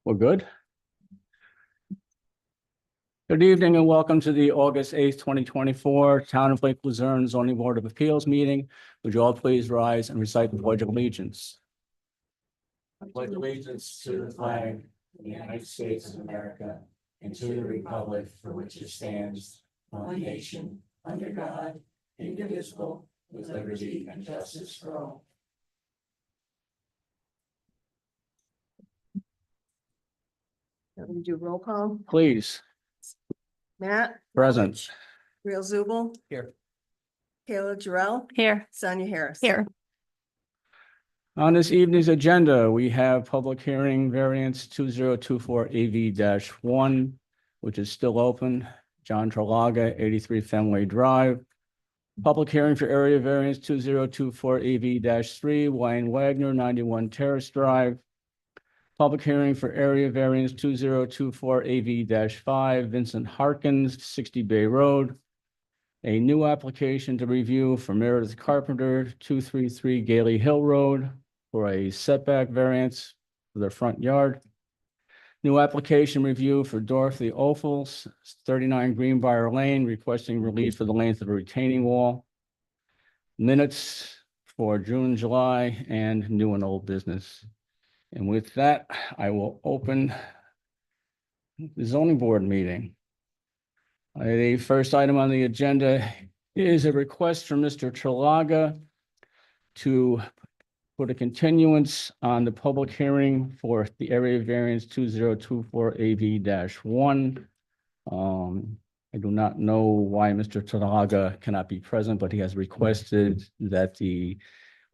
We're good. Good evening and welcome to the August 8th, 2024 Town of Lake Luzerne Zoning Board of Appeals meeting. Would you all please rise and recite the Pledge of Allegiance? I pledge allegiance to the flag of the United States of America and to the republic for which it stands, one nation, under God, indivisible, with liberty and justice for all. We do roll call. Please, Matt, present. Real Zubel. Here. Kayla Jarrell, Here. Sonia Harris. Here. On this evening's agenda, we have public hearing variance 2024 AV-1, which is still open. John Tralaga, 83 Fenway Drive. Public hearing for area variance 2024 AV-3, Wayne Wagner, 91 Terrace Drive. Public hearing for area variance 2024 AV-5, Vincent Harkins, 60 Bay Road. A new application to review for Meredith Carpenter, 233 Gailey Hill Road, for a setback variance for their front yard. New application review for Dorothy Opals, 39 Greenbrier Lane, requesting relief for the length of a retaining wall. Minutes for June, July, and new and old business. And with that, I will open the zoning board meeting. The first item on the agenda is a request from Mr. Tralaga to put a continuance on the public hearing for the area variance 2024 AV-1. I do not know why Mr. Tralaga cannot be present, but he has requested that the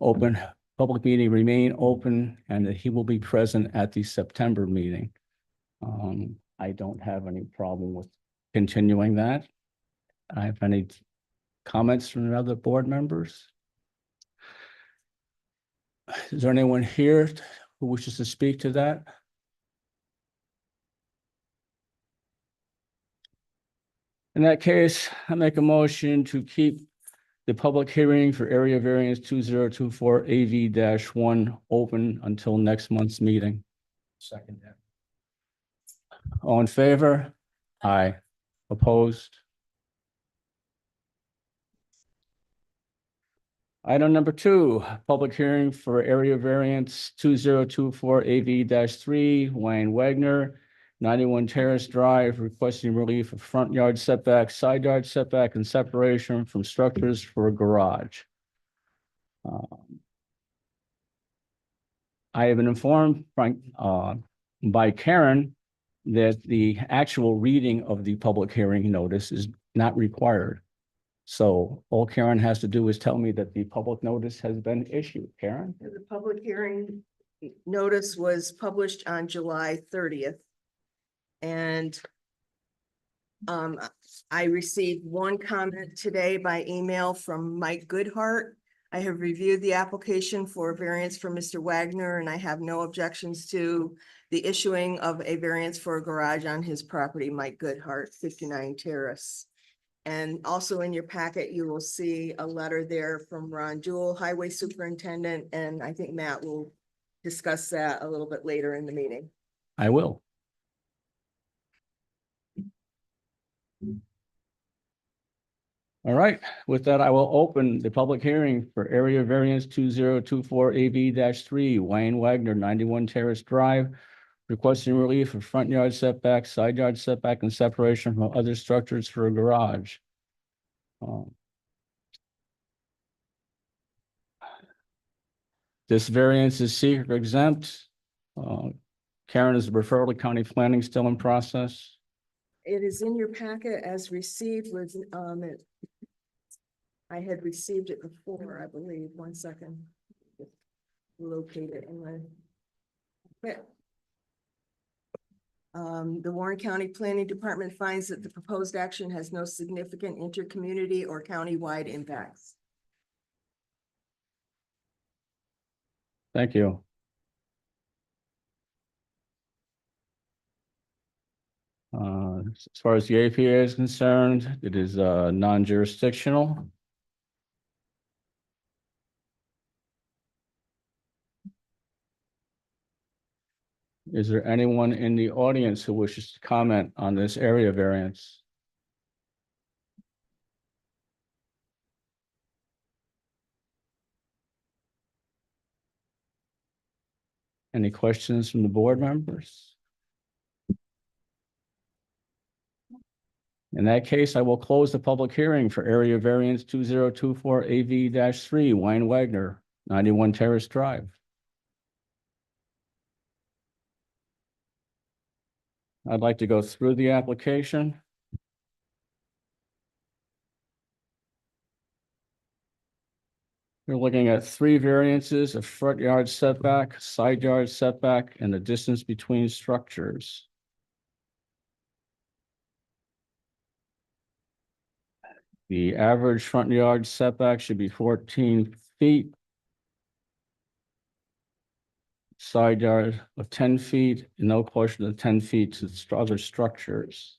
open public meeting remain open and that he will be present at the September meeting. I don't have any problem with continuing that. I have any comments from other board members? Is there anyone here who wishes to speak to that? In that case, I make a motion to keep the public hearing for area variance 2024 AV-1 open until next month's meeting. Second that. All in favor? Aye. Opposed? Item number 2, public hearing for area variance 2024 AV-3, Wayne Wagner, 91 Terrace Drive, requesting relief of front yard setback, side yard setback, and separation from structures for a garage. I have been informed by Karen that the actual reading of the public hearing notice is not required. So all Karen has to do is tell me that the public notice has been issued. Karen? The public hearing notice was published on July 30th. And I received one comment today by email from Mike Goodhart. I have reviewed the application for a variance for Mr. Wagner, and I have no objections to the issuing of a variance for a garage on his property, Mike Goodhart, 59 Terrace. And also in your packet, you will see a letter there from Ron Jewell, Highway Superintendent, and I think Matt will discuss that a little bit later in the meeting. I will. All right, with that, I will open the public hearing for area variance 2024 AV-3, Wayne Wagner, 91 Terrace Drive, requesting relief of front yard setback, side yard setback, and separation from other structures for a garage. This variance is seeker exempt. Karen, is the referral to county planning still in process? It is in your packet as received with, I had received it before, I believe. 1 second. Locate it in my. Okay. The Warren County Planning Department finds that the proposed action has no significant intercommunity or countywide impacts. Thank you. As far as the APA is concerned, it is non-jurisdictional. Is there anyone in the audience who wishes to comment on this area variance? Any questions from the board members? In that case, I will close the public hearing for area variance 2024 AV-3, Wayne Wagner, 91 Terrace Drive. I'd like to go through the application. We're looking at 3 variances: a front yard setback, side yard setback, and the distance between structures. The average front yard setback should be 14 feet. Side yard of 10 feet, and no closer than 10 feet to other structures.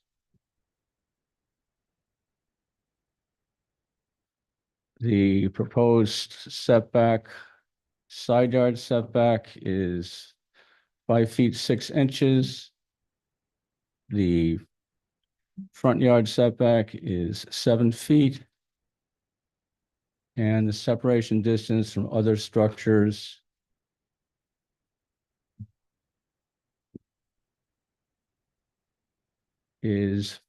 The proposed setback, side yard setback is 5 feet 6 inches. The front yard setback is 7 feet. And the separation distance from other structures is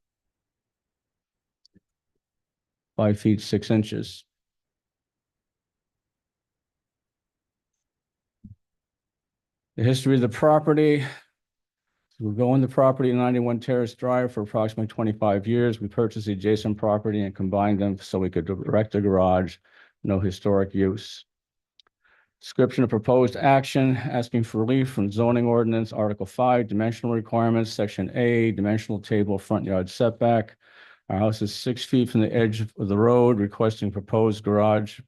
5 feet 6 inches. The history of the property. We've owned the property 91 Terrace Drive for approximately 25 years. We purchased the adjacent property and combined them so we could erect a garage, no historic use. Description of proposed action, asking for relief from zoning ordinance, Article 5, dimensional requirements, Section A, dimensional table, front yard setback. Our house is 6 feet from the edge of the road, requesting proposed garage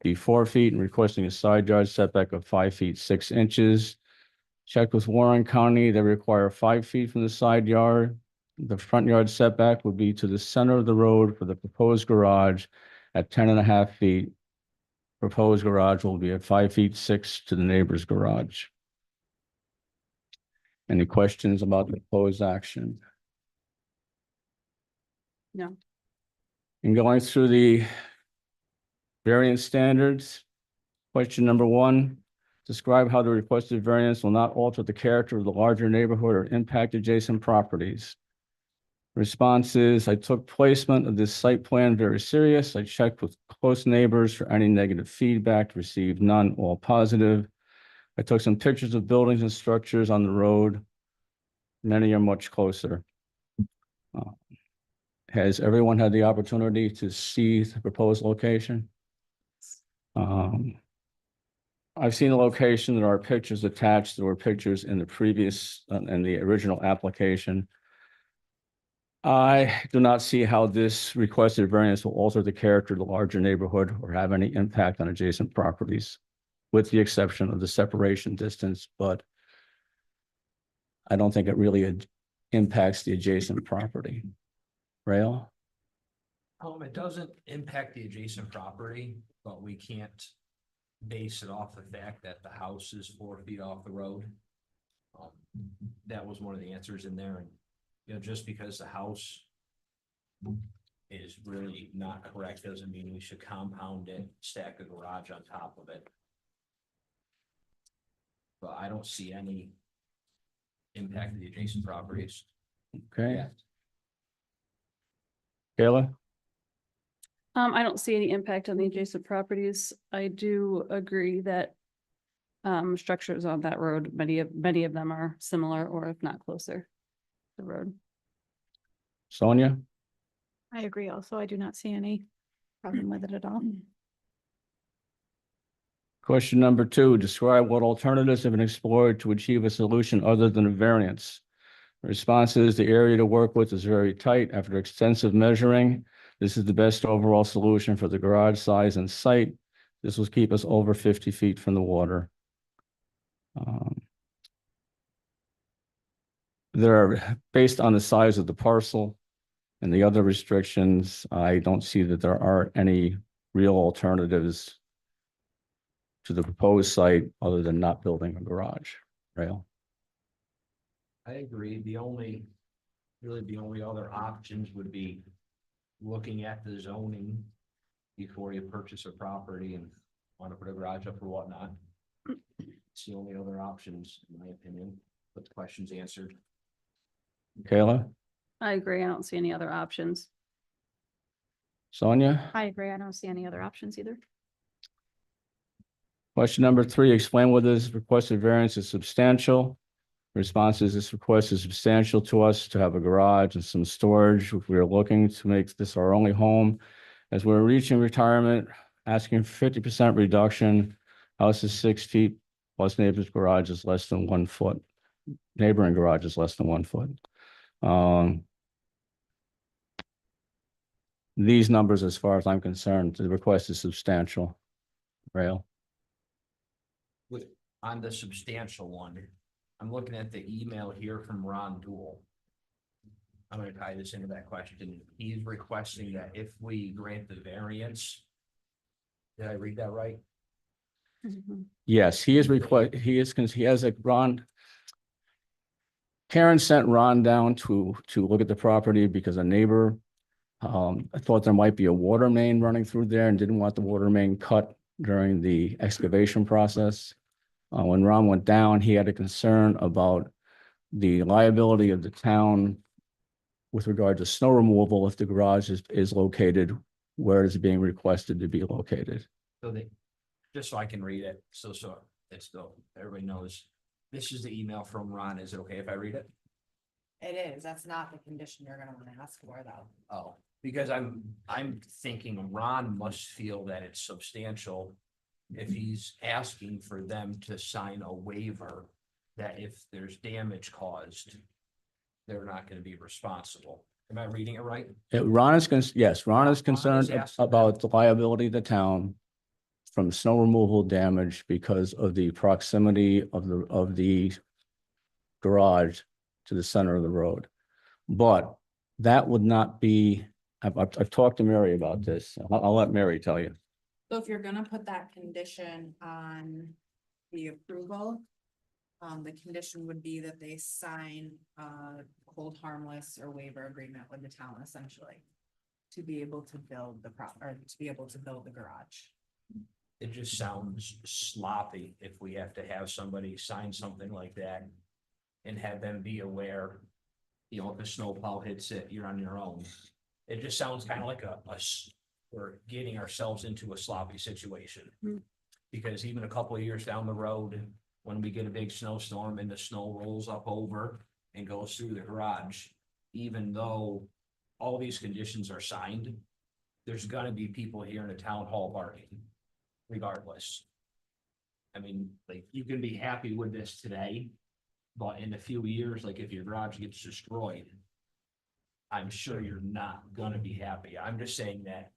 be 4 feet and requesting a side yard setback of 5 feet 6 inches. Checked with Warren County, they require 5 feet from the side yard. The front yard setback would be to the center of the road for the proposed garage at 10.5 feet. Proposed garage will be at 5 feet 6 to the neighbor's garage. Any questions about the proposed action? No. In going through the variance standards, question number 1. Describe how the requested variance will not alter the character of the larger neighborhood or impact adjacent properties. Response is, I took placement of this site plan very serious. I checked with close neighbors for any negative feedback, received none, all positive. I took some pictures of buildings and structures on the road. Many are much closer. Has everyone had the opportunity to see the proposed location? I've seen the location. There are pictures attached. There were pictures in the previous, in the original application. I do not see how this requested variance will alter the character of the larger neighborhood or have any impact on adjacent properties, with the exception of the separation distance, but I don't think it really impacts the adjacent property. Rail? It doesn't impact the adjacent property, but we can't base it off the fact that the house is 4 feet off the road. That was one of the answers in there, and just because the house is really not correct doesn't mean we should compound it, stack a garage on top of it. But I don't see any impact to the adjacent properties. Okay. Yeah. Kayla? I don't see any impact on the adjacent properties. I do agree that structures on that road, many of them are similar or if not closer to the road. Sonia? I agree also. I do not see any problem with it at all. Question number 2, describe what alternatives have been explored to achieve a solution other than a variance. The response is the area to work with is very tight. After extensive measuring, this is the best overall solution for the garage size and site. This will keep us over 50 feet from the water. Based on the size of the parcel and the other restrictions, I don't see that there are any real alternatives to the proposed site other than not building a garage. Rail? I agree. Really the only other options would be looking at the zoning before you purchase a property and want to put a garage up or whatnot. It's the only other options, in my opinion, but the question's answered. Kayla, I agree. I don't see any other options. Sonia? I agree. I don't see any other options either. Question number 3, explain whether this requested variance is substantial. Response is this request is substantial to us to have a garage and some storage. We are looking to make this our only home. As we're reaching retirement, asking for 50% reduction. House is 6 feet, plus neighbor's garage is less than 1 foot. Neighboring garage is less than 1 foot. These numbers, as far as I'm concerned, the request is substantial. Rail. On the substantial one, I'm looking at the email here from Ron Dool. I'm gonna tie this into that question. He's requesting that if we grant the variance. Did I read that right? Yes, he is he has a Ron. Karen sent Ron down to look at the property because a neighbor I thought there might be a water main running through there and didn't want the water main cut during the excavation process. When Ron went down, he had a concern about the liability of the town with regard to snow removal if the garage is located where it is being requested to be located. So just so I can read it, so it's still, everybody knows. This is the email from Ron. Is it okay if I read it? It is, that's not the condition you're gonna wanna ask for though. Oh, because I'm thinking Ron must feel that it's substantial. If he's asking for them to sign a waiver, that if there's damage caused, they're not gonna be responsible. Am I reading it right? Ron is, yes, Ron is concerned asking about the liability of the town from snow removal damage because of the proximity of the garage to the center of the road. But that would not be, I've talked to Mary about this. I'll let Mary tell you. So if you're gonna put that condition on the approval, the condition would be that they sign a hold harmless or waiver agreement with the town essentially. To be able to build or to be able to build the garage. It just sounds sloppy if we have to have somebody sign something like that. And have them be aware, if the snowplow hits it, you're on your own. It just sounds kind of like we're getting ourselves into a sloppy situation. Hmm. Because even a couple of years down the road, when we get a big snowstorm and the snow rolls up over and goes through the garage, even though all these conditions are signed, there's gonna be people here in the town hall barking, regardless. I mean, like, you can be happy with this today, but in a few years, like if your garage gets destroyed, I'm sure you're not gonna be happy. I'm just saying that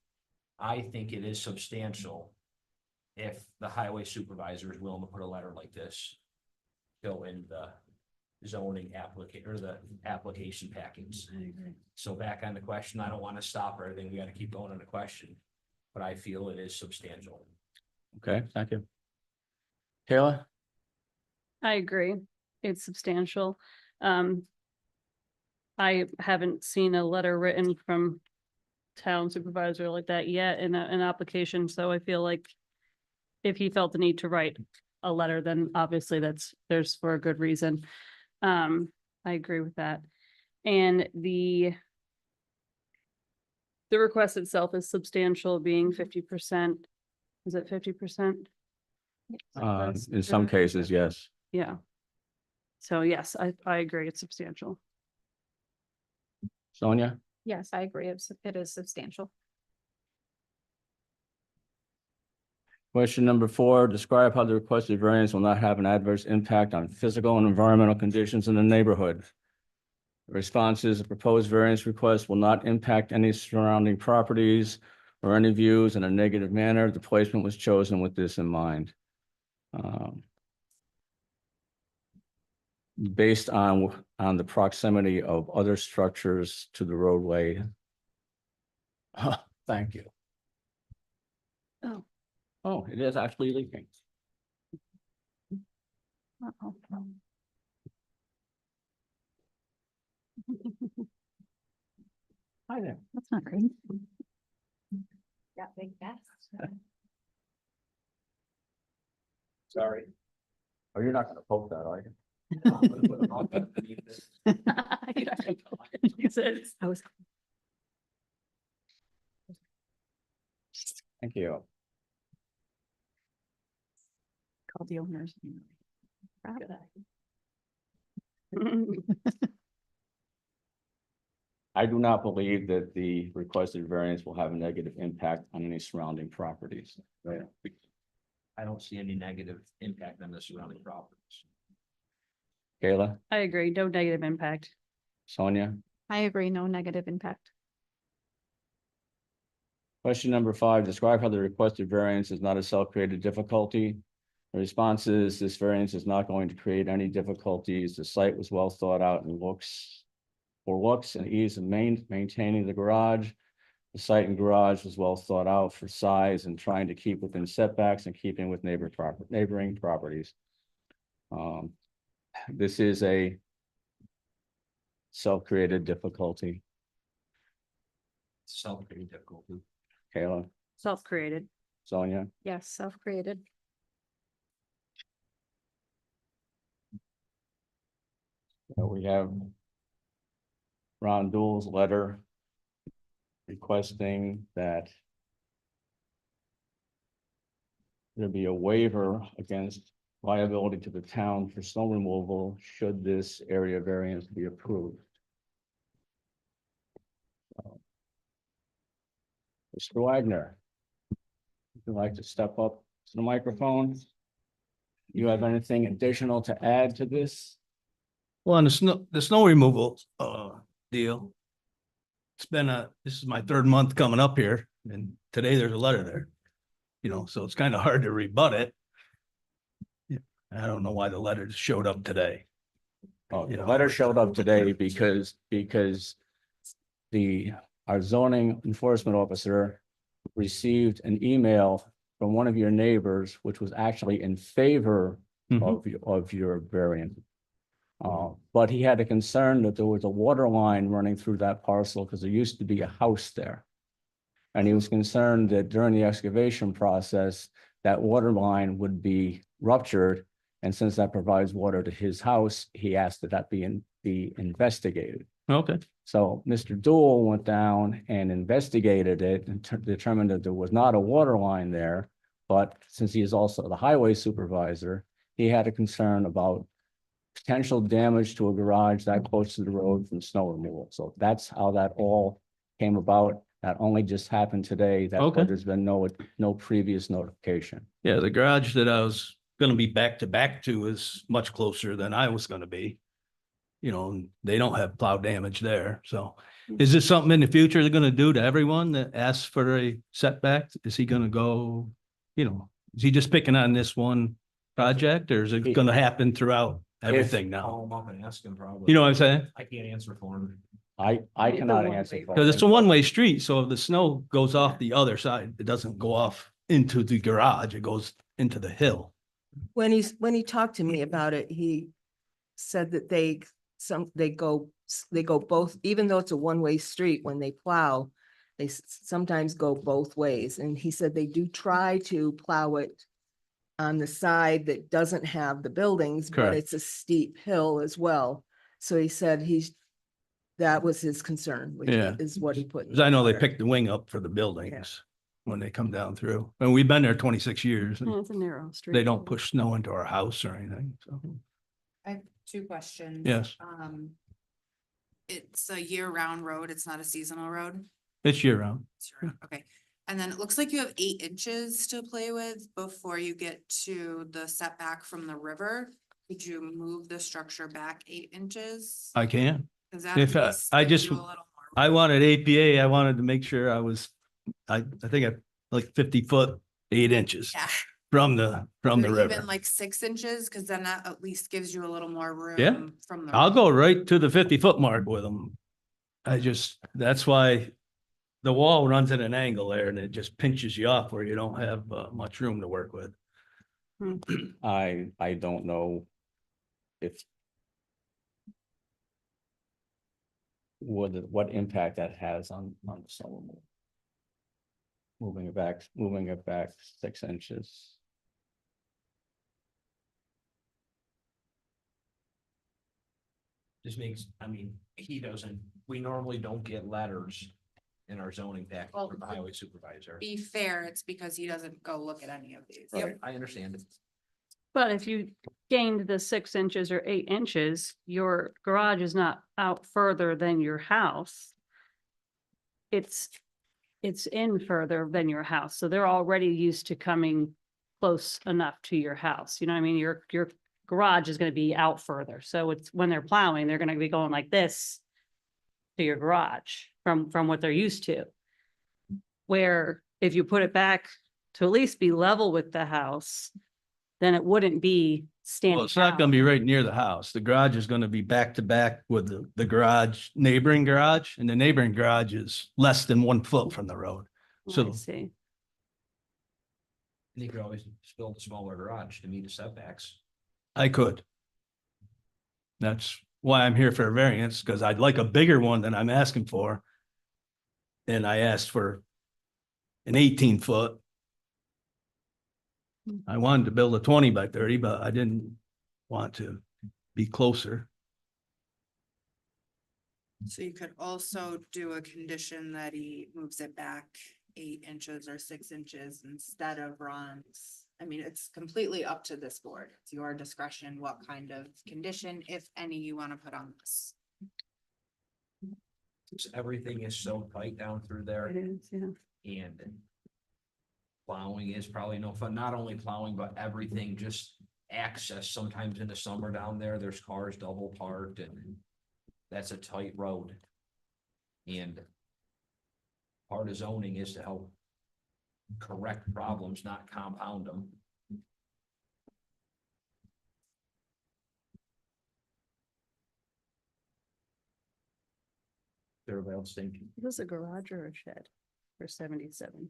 I think it is substantial if the highway supervisor is willing to put a letter like this, go in the zoning or the application packings. So back on the question, I don't want to stop everything. We got to keep going on the question, but I feel it is substantial. Okay, thank you. Kayla? I agree. It's substantial. I haven't seen a letter written from town supervisor like that yet in an application, so I feel like if he felt the need to write a letter, then obviously there's for a good reason. I agree with that. And the request itself is substantial, being 50%. Is it 50%? In some cases, yes. Yeah. So yes, I agree. It's substantial. Sonia? Yes, I agree. It is substantial. Question number 4, describe how the requested variance will not have an adverse impact on physical and environmental conditions in the neighborhood. The response is the proposed variance request will not impact any surrounding properties or any views in a negative manner. The placement was chosen with this in mind. Based on the proximity of other structures to the roadway. Thank you. Oh. Oh, it is actually leaking. Uh-oh. Hi there. That's not great. Yeah, big yes. Sorry. Oh, you're not gonna poke that, are you? I was Thank you. called the owners. I do not believe that the requested variance will have a negative impact on any surrounding properties. I don't see any negative impact on the surrounding properties. Kayla, I agree, no negative impact. Sonia? I agree, no negative impact. Question number 5, describe how the requested variance is not a self-created difficulty. The response is this variance is not going to create any difficulties. The site was well thought out and looks and ease of maintaining the garage. The site and garage was well thought out for size and trying to keep within setbacks and keeping with neighboring properties. This is a self-created difficulty. Self-created difficulty. Kayla, Self-created. Sonia? Yes, self-created. We have Ron Dool's letter requesting that there be a waiver against liability to the town for snow removal should this area variance be approved. Mr. Wagner, would you like to step up to the microphone? You have anything additional to add to this? Well, on the snow removal, deal. This is my 3rd month coming up here, and today there's a letter there. You know, so it's kind of hard to rebut it. Yeah, I don't know why the letter showed up today. Oh, You the know. letter showed up today because our zoning enforcement officer received an email from one of your neighbors, which was actually in favor of your variant. But he had a concern that there was a water line running through that parcel because there used to be a house there. And he was concerned that during the excavation process, that water line would be ruptured. And since that provides water to his house, he asked that that be investigated. Okay, So Mr. Dool went down and investigated it and determined that there was not a water line there. But since he is also the highway supervisor, he had a concern about potential damage to a garage that close to the road from snow removal. So that's how that all came about. That only just happened today. That's Okay. why there's been no previous notification. yeah, the garage that I was gonna be back to back to is much closer than I was gonna be. You know, and they don't have plow damage there, so. Is this something in the future they're gonna do to everyone that asks for a setback? Is he gonna go, is he just picking on this one project, or is it gonna happen throughout everything now? Call him up and ask him probably. You know what I'm saying? I can't answer for him. I It's a cannot one-way answer. for Because it's him. a one-way street, so if the snow goes off the other side, it doesn't go off into the garage, it goes into the hill. When he talked to me about it, he said that they go both, even though it's a one-way street, when they plow, they sometimes go both ways. And he said they do try to plow it on the side that doesn't have the buildings, but Correct. it's a steep hill as well. So he said that was his concern, which Yeah. is what he put. in Because I know they the letter. pick the wing up for the buildings when they come down through. And we've been there 26 years. and Yeah, it's a narrow street. They don't push snow into our house or anything, so. I have 2 questions. Yes. It's a year-round road. It's not a seasonal road. It's year round. It's year-round, okay. And then it looks like you have 8 inches to play with before you get to the setback from the river. Could you move the structure back 8 inches? I can. 'Cause that If at I- least I gives just- you a little more I room. wanted APA, I wanted to make sure I think I like 50 foot, 8 inches Yeah. from the Or river. Even like 6 inches, because then that at least gives you a little more room. Yeah. From the. I'll road. go right to the 50-foot mark with them. That's why the wall runs at an angle there and it just pinches you off where you don't have much room to work with. I don't know if what impact that has on the snow removal. Moving it back 6 inches. Just makes, I mean, he doesn't, we normally don't get letters in our zoning packet Well, from the highway supervisor. Be fair, it's because he doesn't go look at any of these. Yep, I understand it. But if you gained the 6 inches or 8 inches, your garage is not out further than your house. It's in further than your house, so they're already used to coming close enough to your house. You know what I mean? Your garage is gonna be out further, so it's when they're plowing, they're gonna be going like this to your garage from what they're used to. Where if you put it back to at least be level with the house, then it wouldn't be standing. Well, it's not gonna out. be right near the house. The garage is gonna be back to back with the garage, neighboring garage, and the neighboring garage is less than 1 foot from the road. I So see. And you could always build a smaller garage to meet the setbacks. I could. That's why I'm here for a variance, because I'd like a bigger one than I'm asking for. And I asked for an 18-foot. I wanted to build a 20 by 30, but I didn't want to be closer. So you could also do a condition that he moves it back 8 inches or 6 inches instead of runs. I mean, it's completely up to this board. It's your discretion what kind of condition, if any, you want to put on this. Because everything is so tight down through there It is, yeah. and plowing is probably no fun, not only plowing, but everything, just access. Sometimes in the summer down there, there's cars double parked and that's a tight road. And part of zoning is to help correct problems, not compound them. Everybody else think? Is this a garage or a shed for 77?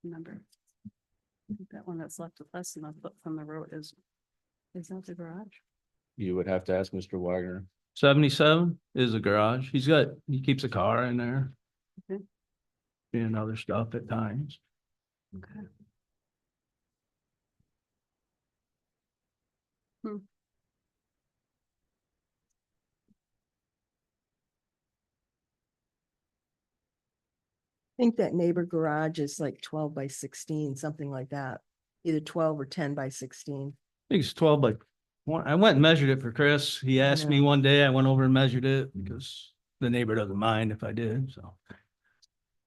Remember. I think that one that's left less than a foot from the road is that the garage? You would have to ask Mr. Wagner. 77 is a garage. He keeps a car in there. Okay. And other stuff at times. Okay. I think that neighbor garage is like 12 by 16, something like that. Either 12 or 10 by 16. I think it's 12 by one. I went and measured it for Chris. He asked me Yeah. one day, I went over and measured it because the neighbor doesn't mind if I did, so.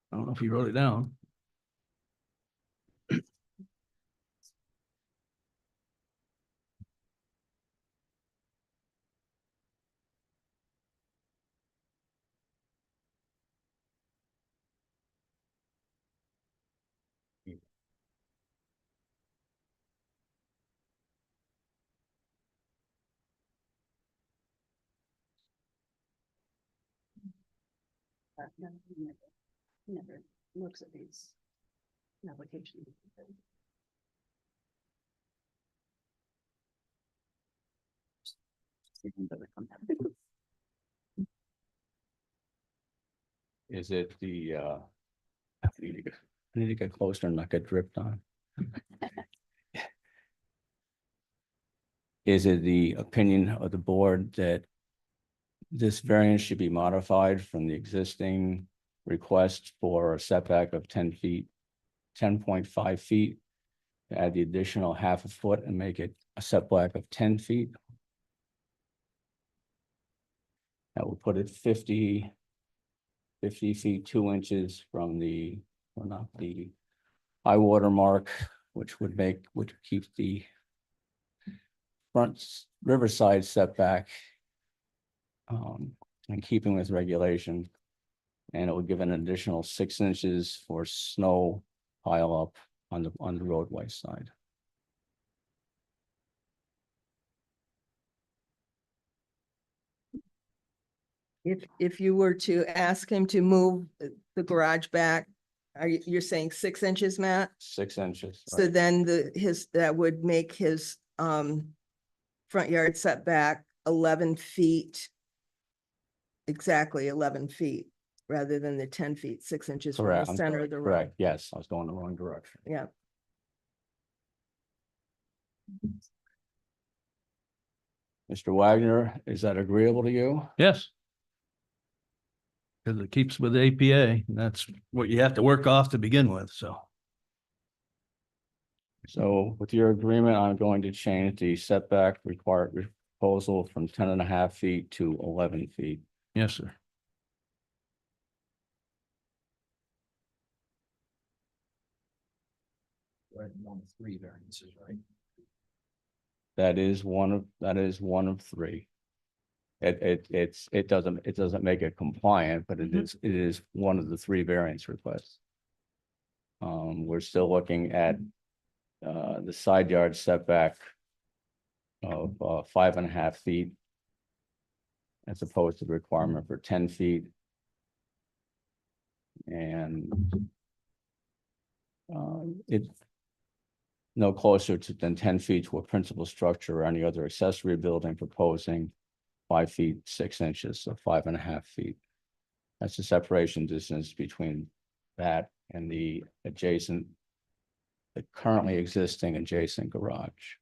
I don't know if he wrote it down. Never looks at these applications. Is it the, I need to get closer and not get dripped on. Is it the opinion of the board that this variance should be modified from the existing request for a setback of 10 feet, 10.5 feet? To add the additional half a foot and make it a setback of 10 feet? That would put it 50 feet, 2 inches from the, well, not the high water mark, which would keep the front riverside setback in keeping with regulation. And it would give an additional 6 inches for snow pile up on the roadway side. If you were to ask him to move the garage back, you're saying 6 inches, Matt? 6 inches. So right. then that would make his front yard setback 11 feet exactly 11 feet rather than the 10 feet, 6 inches from the Correct. I'm center of the road. Correct, yes, I was going the wrong direction. Yeah, Mr. Wagner, is that agreeable to you? Yes. Because it keeps with APA, and that's what you have to work off to begin with, so. So with your agreement, I'm going to change the setback required proposal from 10.5 feet to 11 feet. Yes, sir. We're at 1 of 3 variances, right? That is one of 3. It doesn't make it compliant, but it is one of the 3 variance requests. We're still looking at the side yard setback of 5.5 feet as opposed to the requirement for 10 feet. And it's no closer than 10 feet to a principal structure or any other accessory building proposing 5 feet 6 inches, so 5.5 feet. That's the separation distance between that and the currently existing adjacent garage.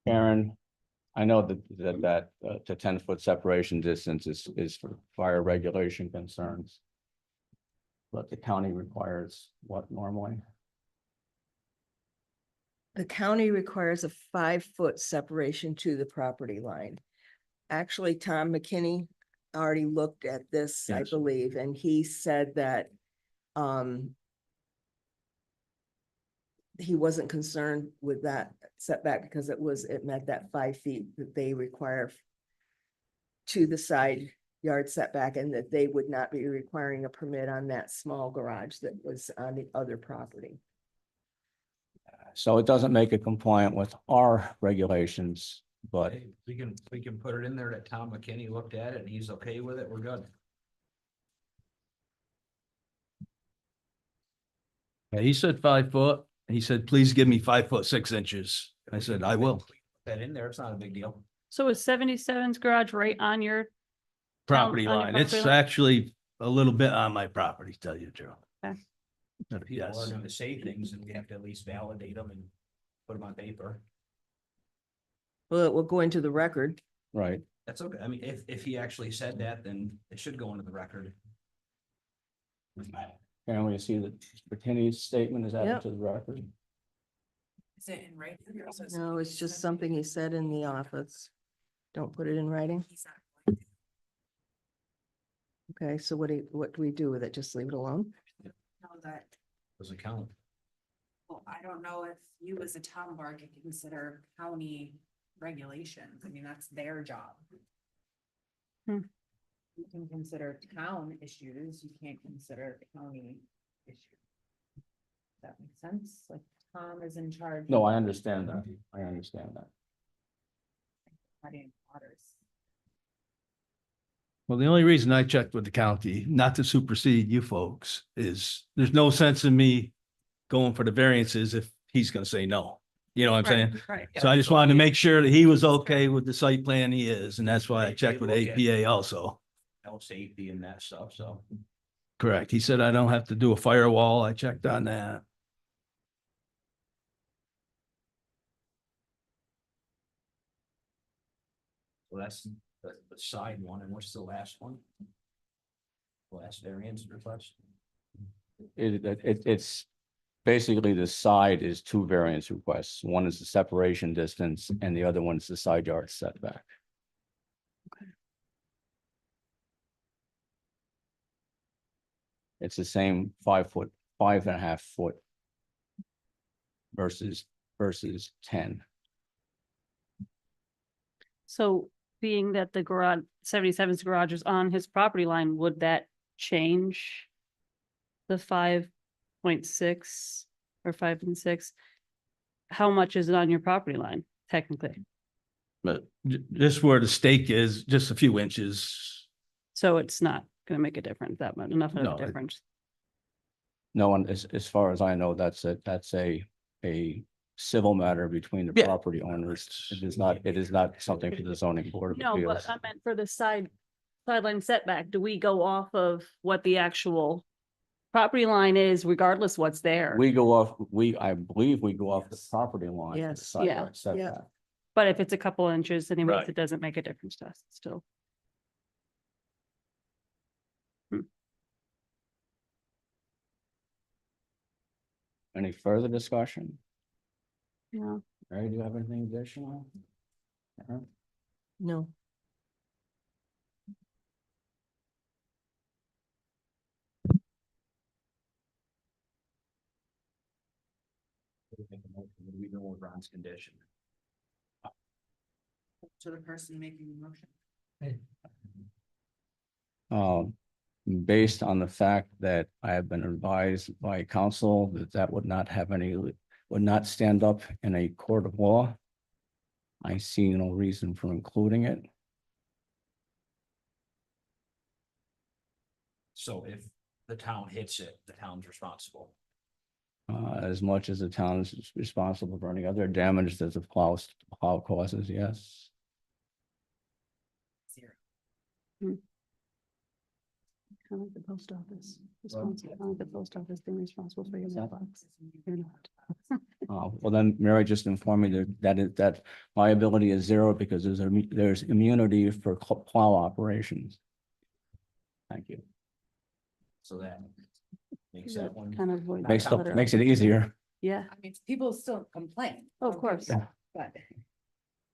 Aaron, I know that the 10-foot separation distance is for fire regulation concerns. But the county requires what normally? the county requires a 5-foot separation to the property line. Actually, Tom McKinney already looked at this, I Yes. believe, and he said that he wasn't concerned with that setback because it met that 5 feet that they require to the side yard setback, and that they would not be requiring a permit on that small garage that was on the other property. So it doesn't make it compliant with our regulations, but Hey, we can put it in there that Tom McKinney looked at it and he's okay with it, we're good. Yeah, he said 5 foot. He said, please give me 5 foot 6 inches. I said, I will. Put that in there, it's not a big deal. So is 77's garage right on your, Property on your line. property It's line? actually a little bit on my property, to tell you the truth. Okay. But People are yes, gonna say things and we have to at least validate them and put them on paper. Well, it will go into the record. right. That's okay. I mean, if he actually said that, then it should go into the record. Can we see that McKinney's statement is added Yep. to the record? Is it in writing? No, it's just something he said in the office. Don't put it in writing. He's not going to. Okay, so what do we do with it? Just leave it alone? Know that, Doesn't count. well, I don't know if you as a town board can consider county regulations. I mean, that's their job. Hmm. You can consider town issues, you can't consider county issues. Does that make sense? Like Tom is in charge. No, of I understand that. I understand that. muddying waters. well, the only reason I checked with the county, not to supersede you folks, is there's no sense in me going for the variances if he's gonna say no. You know what I'm saying? Right. So I just wanted to make sure that he was okay with the site plan he is, and that's why I checked with APA also. Health safety and that stuff, so. Correct. He said I don't have to do a firewall. I checked on that. So that's the side one, and what's the last one? Last variance request? It's basically the side is 2 variance requests. One is the separation distance and the other one is the side yard setback. It's the same 5 foot, 5.5 foot versus 10. So being that the garage, 77's garage is on his property line, would that change the 5.6 or 5 and 6? How much is it on your property line technically? But just where the stake is, just a few inches. So it's not gonna make a difference that much, enough of No, a difference. No one, as far as I know, that's a civil matter between the Yeah. property owners. It is not something for the zoning board of No, but appeals. I meant for the sideline setback, do we go off of what the actual property line is regardless what's there? We go off, I believe we go off the property line. for the Yes. side Yeah. yard setback. But if it's a couple inches anyways, Right. it doesn't make a difference to us still. Any further discussion? Yeah. Mary, do you have anything additional? Aaron? No. We know with Ron's condition. To the person making the motion. Based on the fact that I have been advised by counsel that that would not have any, would not stand up in a court of law. I see no reason for including it. So if the town hits it, the town's responsible. As much as the town is responsible for any other damage that the plow causes, yes. Zero. Kind of like the post office. Responsible, kind of like the post office being responsible for your mailbox. You're not. Well, then Mary just informed me that liability is zero because there's immunity for plow operations. Thank you. So that makes that one. Kind of avoid. Makes it easier. Yeah, I mean, people still complain. Oh, of course. Yeah. But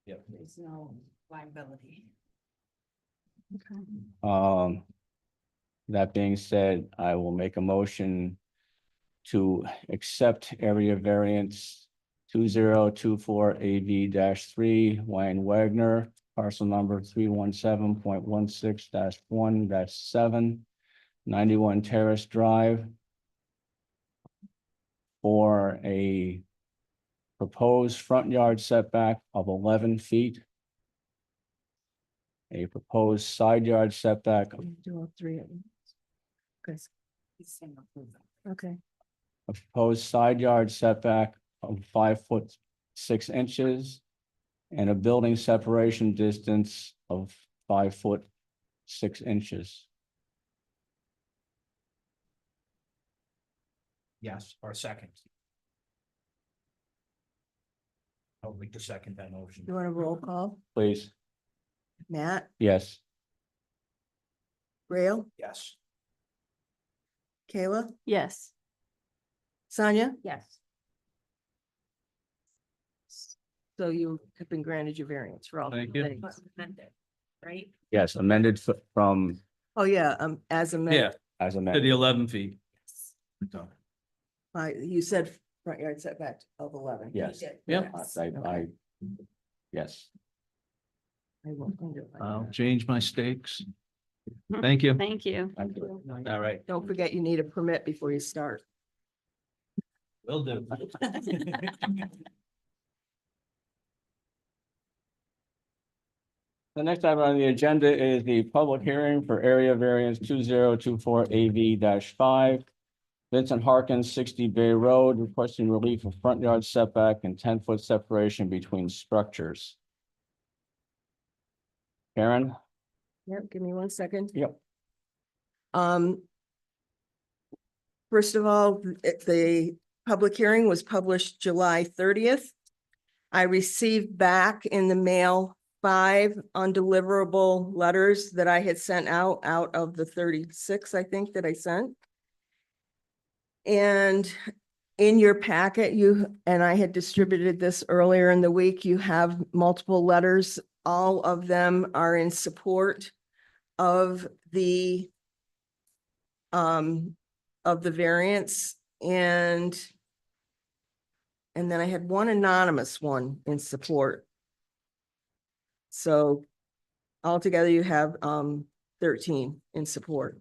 Yep. there's no liability. okay. That being said, I will make a motion to accept area variance 2024 AV 3 Wayne Wagner, parcel number 317.16-1-7, 91 Terrace Drive, for a proposed front yard setback of 11 feet, a proposed side yard setback of Do all three of them. Good. He's saying approval. Okay. a proposed side yard setback of 5'6" and a building separation distance of 5'6". Yes, or second. I would like to second that motion. You want a roll call? Please, Matt, yes. Rail, Yes. Kayla, Yes. Sonia? Yes. So you have been granted your variance for all. Thank three you. things. But amended, right? Yes, amended from Oh, yeah, as Yeah, amended. as to the amended. 11 feet. You said front yard setback of 11. Yes. did. Yep. Yes. I won't do it like I'll that. change my stakes. Thank you. Thank you. Thank you. All right, Don't forget you need a permit before you start. will do. The next item on the agenda is the public hearing for area variance 2024 AV 5. Vincent Harkins, 60 Bay Road, requesting relief of front yard setback and 10-foot separation between structures. Karen? Yep, give me 1 second. Yep. First of all, the public hearing was published July 30th. I received back in the mail 5 undeliverable letters that I had sent out of the 36, I think, that I sent. And in your packet, and I had distributed this earlier in the week, you have multiple letters. All of them are in support of the variance, and then I had one anonymous one in support. So altogether you have 13 in support.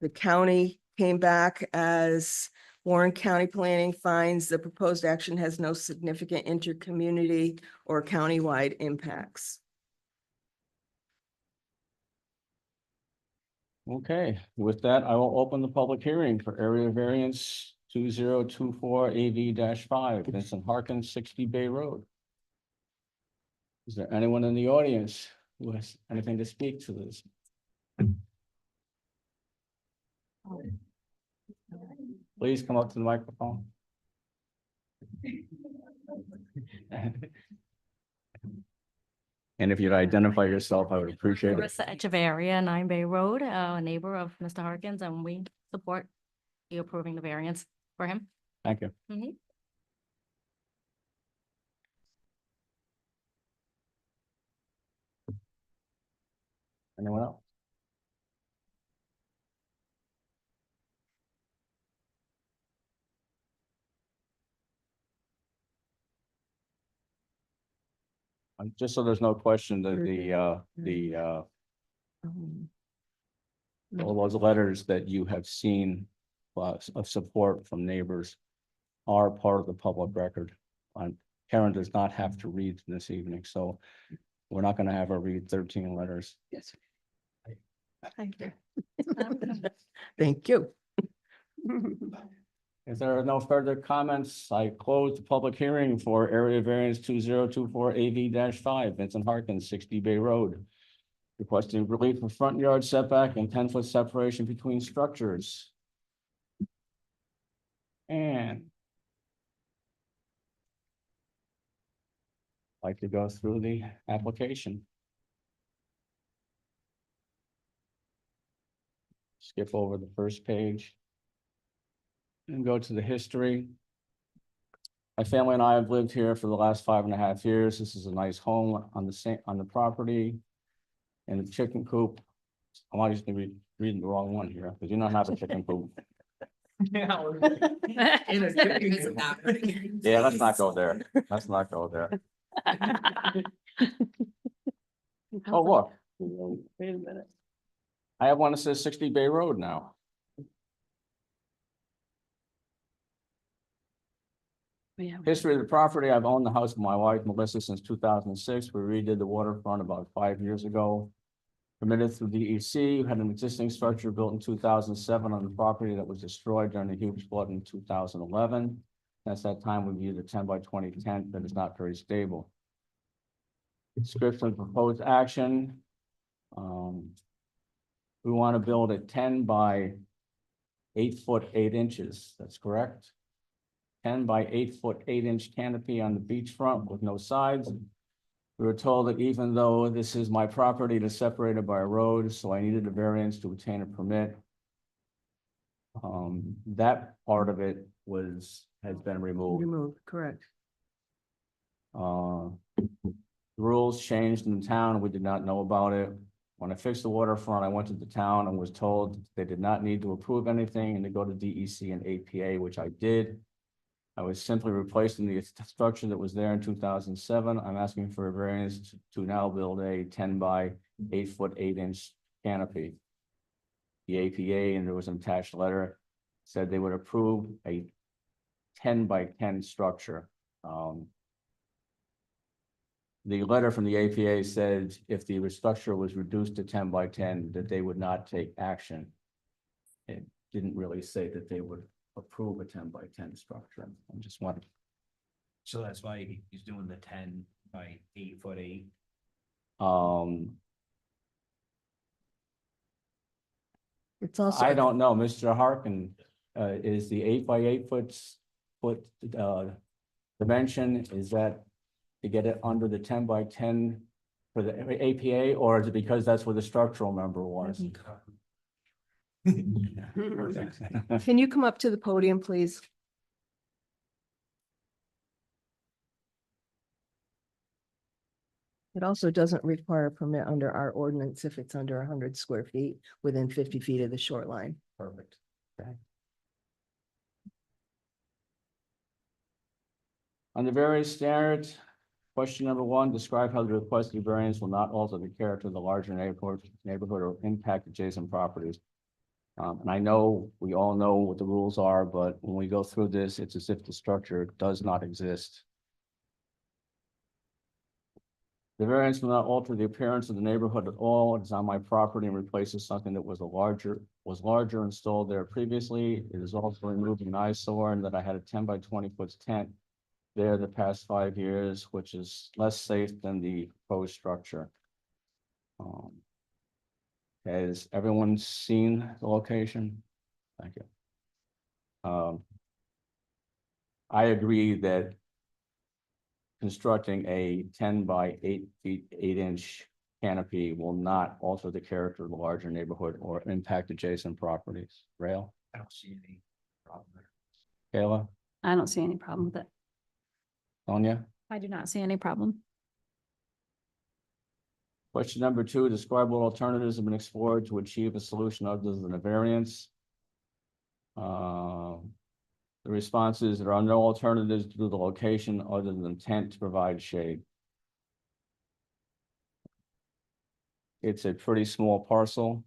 The county came back as Warren County Planning finds the proposed action has no significant intercommunity or countywide impacts. Okay, with that, I will open the public hearing for area variance 2024 AV-5, Vincent Harkins, 60 Bay Road. Is there anyone in the audience who has anything to speak to this? Please come up to the microphone. And if you'd identify yourself, I would appreciate it. Marissa Echeverria, 9 Bay Road, a neighbor of Mr. Harkins, and we support you approving the variance for him. Thank you. Mhm. Anyone else? Just so there's no question that all those letters that you have seen of support from neighbors are part of the public record. Karen does not have to read this evening, so we're not gonna have her read 13 letters. Yes. Thank you. Thank you. If there are no further comments, I close the public hearing for area variance 2024 AV-5, Vincent Harkins, 60 Bay Road. Requesting relief from front yard setback and 10-foot separation between structures. And I'd like to go through the application. Skip over the first page. And go to the history. My family and I have lived here for the last 5.5 years. This is a nice home on the property. And the chicken coop. I'm always gonna be reading the wrong one here, because you don't have a chicken coop. Yeah, let's not go there. Let's not go there. Oh, look, Wait a minute. I have one that says 60 Bay Road now. Yeah. History of the property, I've owned the house with my wife Melissa since 2006. We redid the waterfront about 5 years ago. Permitted through DEC, had an existing structure built in 2007 on the property that was destroyed during the huge flood in 2011. Since that time, we've used a 10 by 20 tent that is not very stable. Description of proposed action. We want to build a 10 by 8 foot 8 inches. That's correct. 10 by 8 foot 8 inch canopy on the beachfront with no sides. We were told that even though this is my property, it is separated by a road, so I needed a variance to obtain a permit. That part of it has been removed. Removed, correct. Rules changed in the town. We did not know about it. When I fixed the waterfront, I went to the town and was told they did not need to approve anything and to go to DEC and APA, which I did. I was simply replacing the structure that was there in 2007. I'm asking for a variance to now build a 10 by 8 foot 8 inch canopy. The APA, and there was an attached letter, said they would approve a 10 by 10 structure. The letter from the APA said if the structure was reduced to 10 by 10, that they would not take action. It didn't really say that they would approve a 10 by 10 structure. I just wanted. So that's why he's doing the 10 by 8 foot 8. It's also. I don't know, Mr. Harkin, is the 8 by 8 foot dimension, is that to get it under the 10 by 10 for the APA, or is it because that's where the structural member was? Can you come up to the podium, please? It also doesn't require a permit under our ordinance if it's under 100 square feet within 50 feet of the shoreline. Perfect. Okay. On the various standards, question number 1, describe how the requested variance will not alter the character of the larger neighborhood or impact adjacent properties. And I know we all know what the rules are, but when we go through this, it's as if the structure does not exist. The variance will not alter the appearance of the neighborhood at all. It is on my property and replaces something that was larger installed there previously. It is also removing an eyesore and that I had a 10 by 20 foot tent there the past 5 years, which is less safe than the proposed structure. Has everyone seen the location? Thank you. I agree that constructing a 10 by 8 feet, 8-inch canopy will not alter the character of the larger neighborhood or impact adjacent properties. Rail, I don't see any problem there. Kayla, I don't see any problem with it. Sonia? I do not see any problem. Question number 2, describe what alternatives have been explored to achieve a solution other than a variance. The response is there are no alternatives due to the location other than intent to provide shade. It's a pretty small parcel.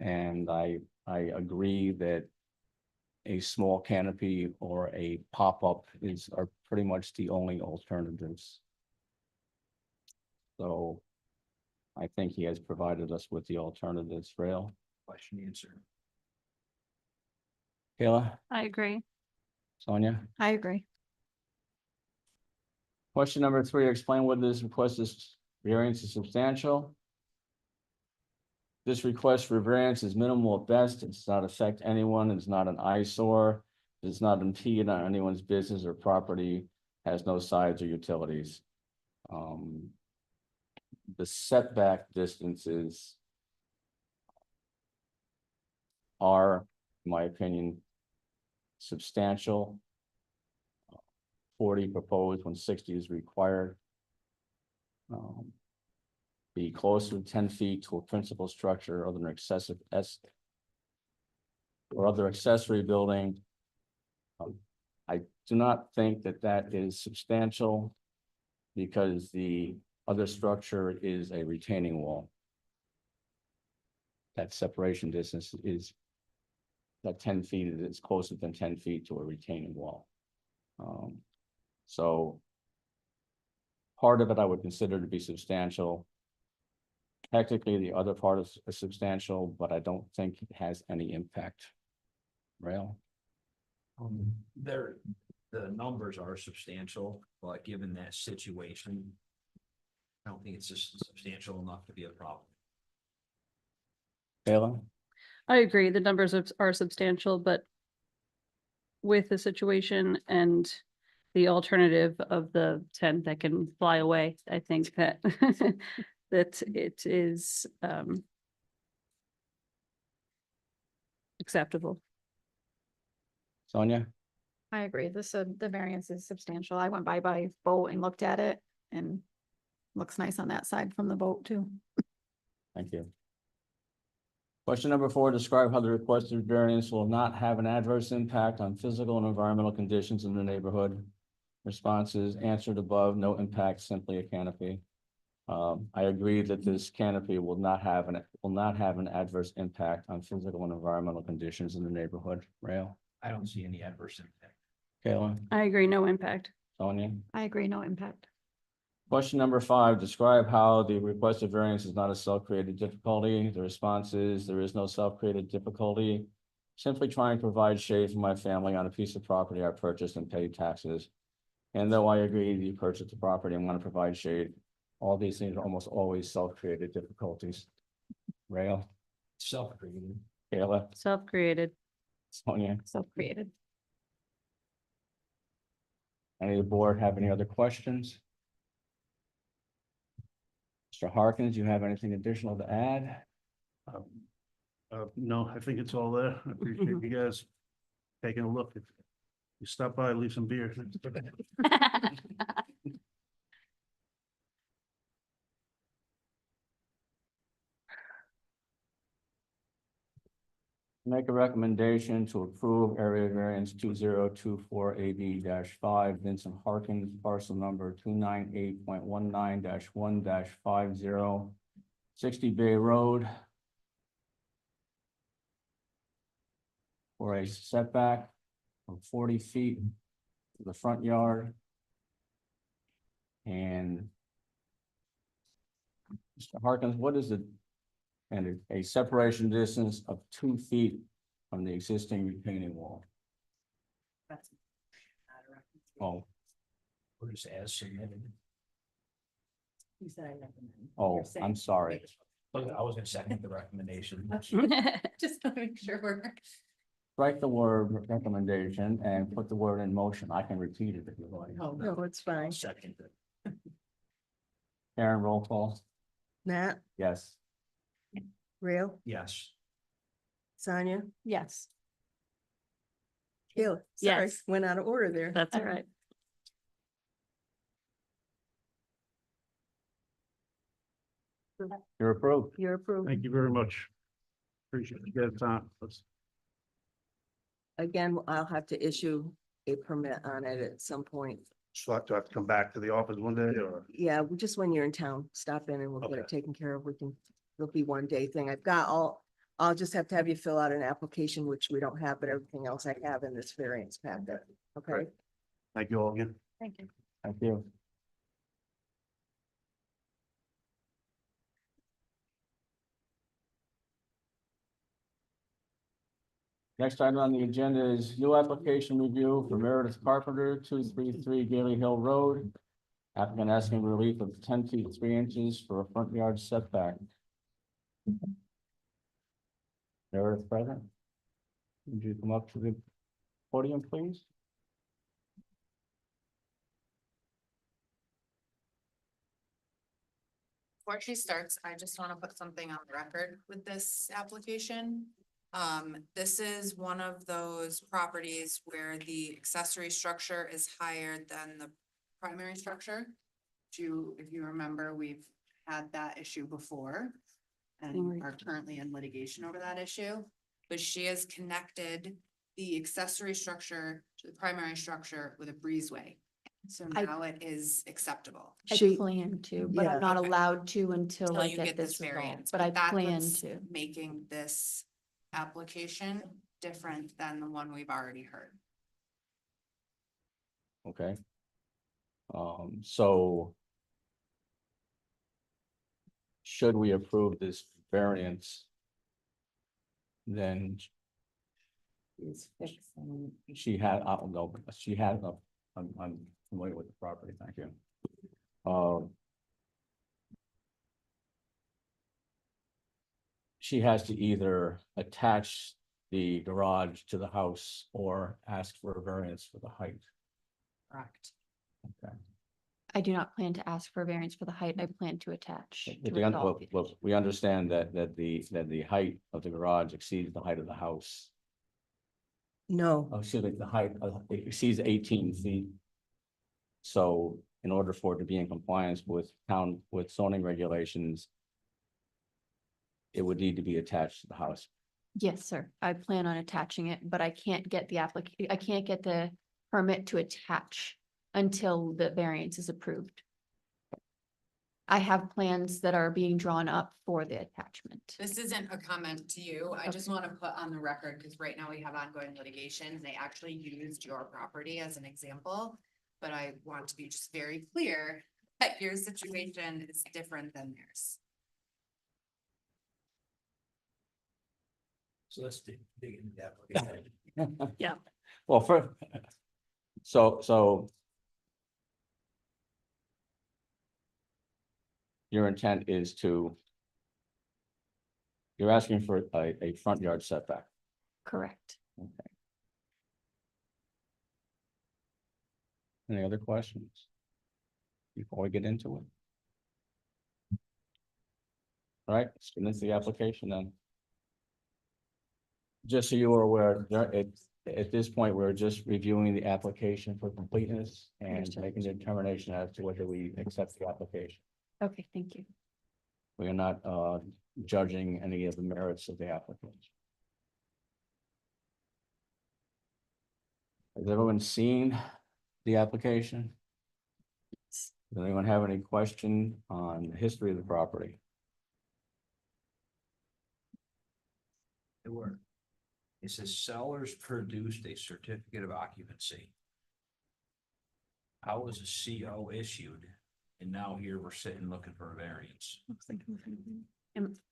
And I agree that a small canopy or a pop-up are pretty much the only alternatives. So I think he has provided us with the alternatives. Rail, Question answered. Kayla, I agree. Sonia? I agree. Question number 3, explain whether this request is variance is substantial. This request for variance is minimal at best. It does not affect anyone. It's not an eyesore. It does not impede on anyone's business or property, has no sides or utilities. The setback distances are, in my opinion, substantial. 40 proposed when 60 is required. Be closer to 10 feet to a principal structure other than excessive or other accessory building. I do not think that that is substantial because the other structure is a retaining wall. That separation distance is that 10 feet is closer than 10 feet to a retaining wall. So part of it I would consider to be substantial. Technically, the other part is substantial, but I don't think it has any impact. Rail, The numbers are substantial, but given that situation, I don't think it's just substantial enough to be a problem. Kayla, I agree. The numbers are substantial, but with the situation and the alternative of the tent that can fly away, I think that that it is acceptable. Sonia, I agree. The variance is substantial. I went by boat and looked at it and looks nice on that side from the boat too. thank you. Question number 4, describe how the requested variance will not have an adverse impact on physical and environmental conditions in the neighborhood. Responses answered above, no impact, simply a canopy. I agree that this canopy will not have an adverse impact on physical and environmental conditions in the neighborhood. Rail, I don't see any adverse impact. Kayla, I agree, no impact. Sonia. I agree, no impact. Question number 5, describe how the requested variance is not a self-created difficulty. The response is there is no self-created difficulty. Simply trying to provide shade for my family on a piece of property I purchased and paid taxes. And though I agree that you purchased the property and want to provide shade, all these things are almost always self-created difficulties. Rail, Self-created. Kayla, Self-created. Sonia, Self-created. any of the board have any other questions? Mr. Harkins, do you have anything additional to add? No, I think it's all there. I appreciate you guys taking a look. If you stop by, leave some beer. Make a recommendation to approve area variance 2024 AV-5, Vincent Harkins, parcel number 298.19-1-50, 60 Bay Road, for a setback of 40 feet to the front yard and Mr. Harkins, what is it? And a separation distance of 2 feet from the existing retaining wall. That's Oh, Or just as submitted. You said I recommend. oh, You're saying- I'm sorry. I was gonna second the recommendation. Just to make sure we're. Strike the word recommendation and put the word in motion. I can repeat it if you like. No, it's fine. Second it. Karen, roll call. Nat, Yes. Rail, Yes. Sonia, Yes, Kayla. Sorry, Yes. went out of order there. that's all right. You're approved. You're approved. Thank you very much. Appreciate you guys' time. Again, I'll have to issue a permit on it at some point. So I have to come back to the office one day or? Yeah, just when you're in town, stop in and we'll get it Okay. taken care of. It'll be one day thing. I'll just have to have you fill out an application, which we don't have, but everything else I have in this variance packet. Okay? Great. Thank you all again. Thank you. Thank you. Next item on the agenda is new application review for Meredith Carpenter, 233 Gailey Hill Road. Applicant asking relief of 10 feet 3 inches for a front yard setback. Meredith present. Would you come up to the podium, please? Before she starts, I just want to put something on the record with this application. This is one of those properties where the accessory structure is higher than the primary structure. If you remember, we've had that issue before and are currently in litigation over that issue. But she has connected the accessory structure to the primary structure with a breezeway. So I- now it is acceptable. I She- plan to, but yeah. I'm not Okay. allowed to until Till I you get get this this resolved, variance, but I that's plan what's to. making this application different than the one we've already heard. Okay. So should we approve this variance, then she had, no, she had, I'm familiar with the property, thank you. She has to either attach the garage to the house or ask for a variance for the height. Correct. Okay. I do not plan to ask for a variance for the height. I plan to attach. But to resolve the issue. we understand that the height of the garage exceeds the height of the house. No, Oh, excuse me, the height it exceeds 18 feet. So in order for it to be in compliance with zoning regulations, it would need to be attached to the house. Yes, sir. I plan on attaching it, but I can't get I can't get the permit to attach until the variance is approved. I have plans that are being drawn up for the attachment. This isn't a comment to you. I just want to put on the record, because right now we have ongoing litigation. They actually used your property as an example. But I want to be just very clear that your situation is different than theirs. So let's dig into the application. Yeah. Well, so your intent is you're asking for a front yard setback. Correct. Okay. Any other questions? Before we get into it? All right, let's get into the application then. Just so you are aware, at this point, we're just reviewing the application for completeness and Understood. making a determination as to whether we accept the application. Okay, thank you. We are not judging any of the merits of the application. Has everyone seen the application? Does anyone have any question on the history of the property? It says sellers produced a certificate of occupancy. How was a CO issued And now here we're sitting looking for a variance.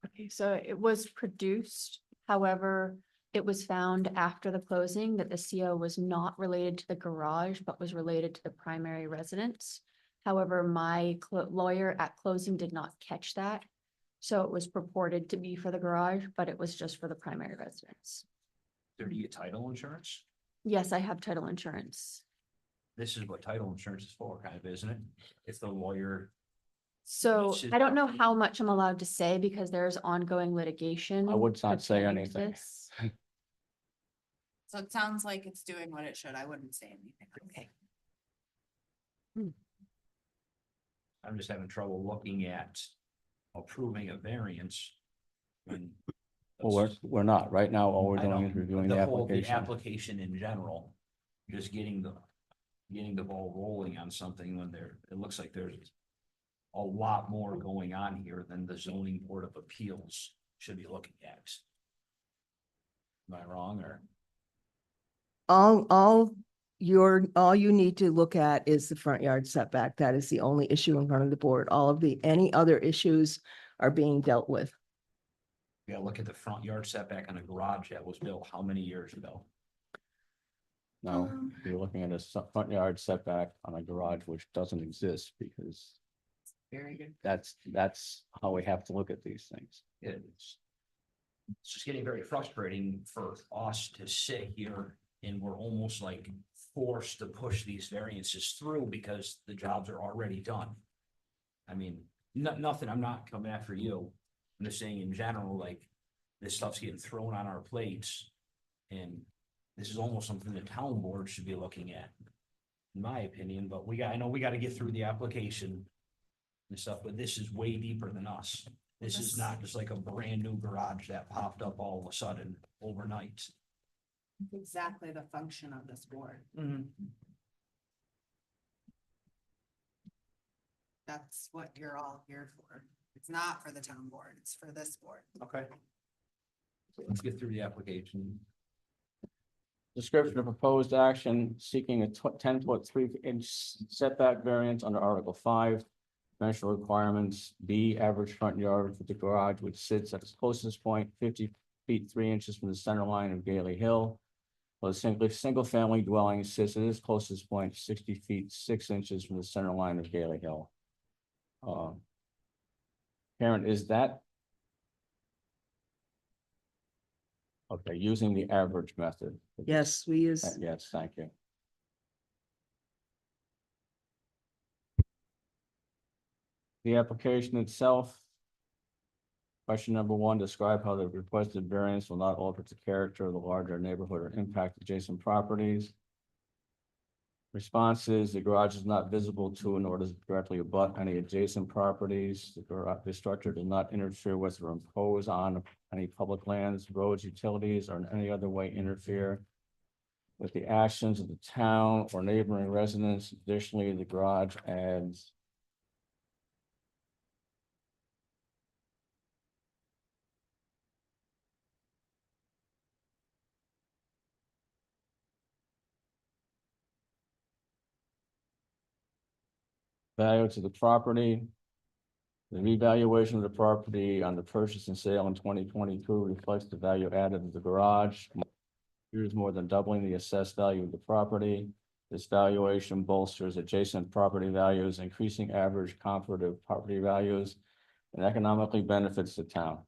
Okay, so it was produced, however, it was found after the closing that the CO was not related to the garage, but was related to the primary residence. However, my lawyer at closing did not catch that. So it was purported to be for the garage, but it was just for the primary residence. Do you get title insurance? Yes, I have title insurance. This is what title insurance is for, kind of, isn't it? If the lawyer, So Should- I don't know how much I'm allowed to say because there's ongoing litigation. I would not say pertaining to anything. this. So it sounds like it's doing what it should. I wouldn't say anything. Okay. I'm just having trouble looking at approving a variance. When. Well, we're not. Right now, all we're I know, doing is reviewing the whole- application. application in general, just getting the ball rolling on something when it looks like there's a lot more going on here than the zoning board of appeals should be looking at. Am I wrong, or? All you need to look at is the front yard setback. That is the only issue in front of the board. Any other issues are being dealt with. Yeah, look at the front yard setback on a garage that was built how many years ago? No, you're looking at a front yard setback on a garage which doesn't exist because Very good. that's how we have to look at these things. It's just getting very frustrating for us to sit here and we're almost like forced to push these variances through because the jobs are already done. I mean, nothing, I'm not coming after you. I'm just saying in general, like, this stuff's getting thrown on our plates. And this is almost something the town board should be looking at, in my opinion, but I know we gotta get through the application and stuff, but this is way deeper than us. This is not just like a brand new garage that popped up all of a sudden overnight. Exactly the function of this board. That's what you're all here for. It's not for the town board, it's for this board. Okay. So let's get through the application. Description of proposed action seeking a 10-foot 3-inch setback variance under Article 5. Dimensional requirements: B, average front yard for the garage, which sits at its closest point 50 feet 3 inches from the center line of Gailey Hill. While the single family dwelling sits at its closest point 60 feet 6 inches from the center line of Gailey Hill. Karen, is that? Okay, using the average method. Yes, we use, Yes, thank you. The application itself. Question number 1, describe how the requested variance will not alter the character of the larger neighborhood or impact adjacent properties. Response is the garage is not visible to nor does it directly abut any adjacent properties. The structure does not interfere with or impose on any public lands, roads, utilities, or in any other way interfere with the actions of the town or neighboring residents. Additionally, the garage adds value to the property. The revaluation of the property on the purchase and sale in 2022 reflects the value added to the garage. Here's more than doubling the assessed value of the property. This valuation bolsters adjacent property values, increasing average comparative property values, and economically benefits the town.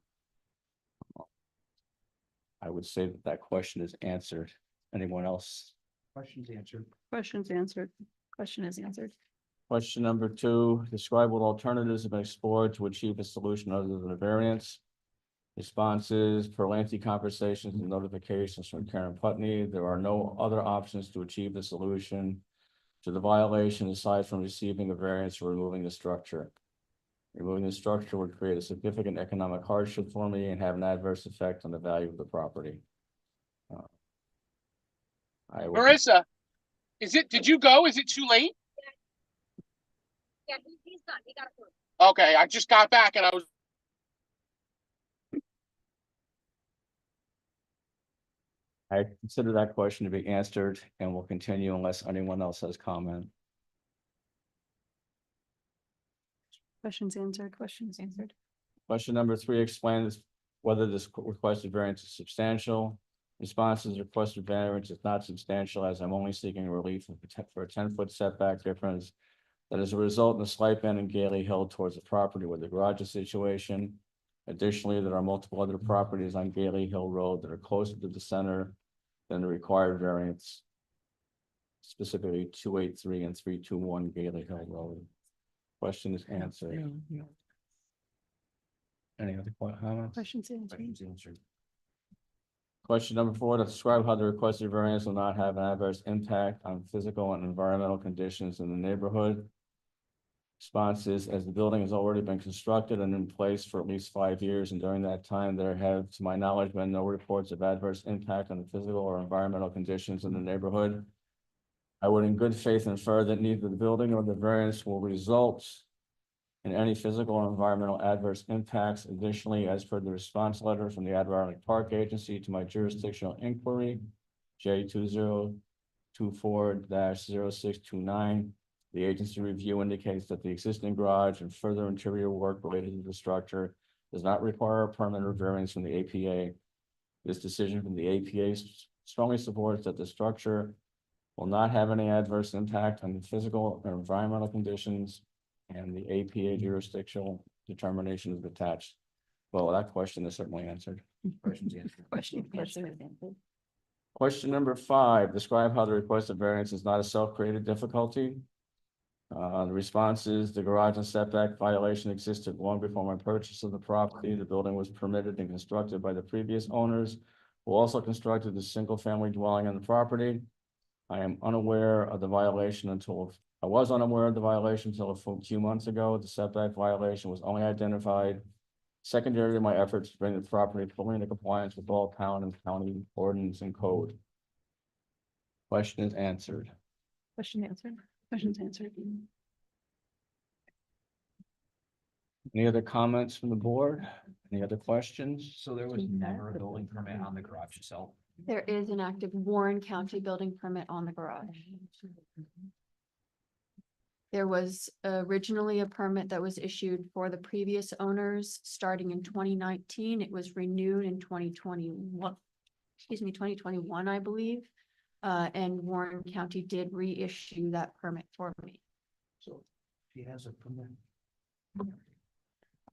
I would say that question is answered. Anyone else? Questions answered. Questions answered. Question is answered. Question number 2, describe what alternatives have been explored to achieve a solution other than a variance. Responses: per lengthy conversations and notifications from Karen Putney, there are no other options to achieve the solution to the violation aside from receiving a variance or removing the structure. Removing the structure would create a significant economic hardship for me and have an adverse effect on the value of the property. Marissa, did you go? Is it too late? Yeah, he's done. He got approved. Okay, I just got back and I was. I consider that question to be answered and will continue unless anyone else has comment. Questions answered. Questions answered. Question number 3 explains whether this requested variance is substantial. Responses: requested variance is not substantial as I'm only seeking relief for a 10-foot setback difference that is a result in the slight bend in Gailey Hill towards the property where the garage is situation. Additionally, there are multiple other properties on Gailey Hill Road that are closer to the center than the required variance, specifically 283 and 321 Gailey Hill Road. Question is answered. Any other comments? Questions answered. Questions answered. Question number 4, to describe how the requested variance will not have an adverse impact on physical and environmental conditions in the neighborhood. Response is, as the building has already been constructed and in place for at least 5 years, and during that time, there have, to my knowledge, been no reports of adverse impact on the physical or environmental conditions in the neighborhood. I would in good faith infer that neither the building nor the variance will result in any physical or environmental adverse impacts. Additionally, as per the response letter from the Adirondack Park Agency to my jurisdictional inquiry, J2024-0629, the agency review indicates that the existing garage and further interior work related to the structure does not require a permit or variance from the APA. This decision from the APA strongly supports that the structure will not have any adverse impact on the physical or environmental conditions, and the APA jurisdictional determination is attached. Well, that question is certainly answered. Questions answered. Question answered. Question number 5, describe how the requested variance is not a self-created difficulty. The response is the garage and setback violation existed long before my purchase of the property. The building was permitted and constructed by the previous owners, who also constructed the single-family dwelling on the property. I was unaware of the violation until a few months ago. The setback violation was only identified secondary to my efforts to bring the property fully into compliance with all town and county ordinance and code. Question is answered. Question answered. Questions answered. Any other comments from the board? Any other questions? So there was never a building permit on the garage itself? There is an active Warren County building permit on the garage. There was originally a permit that was issued for the previous owners starting in 2019. It was renewed in 2021, I believe. And Warren County did reissue that permit for me. So he has a permit.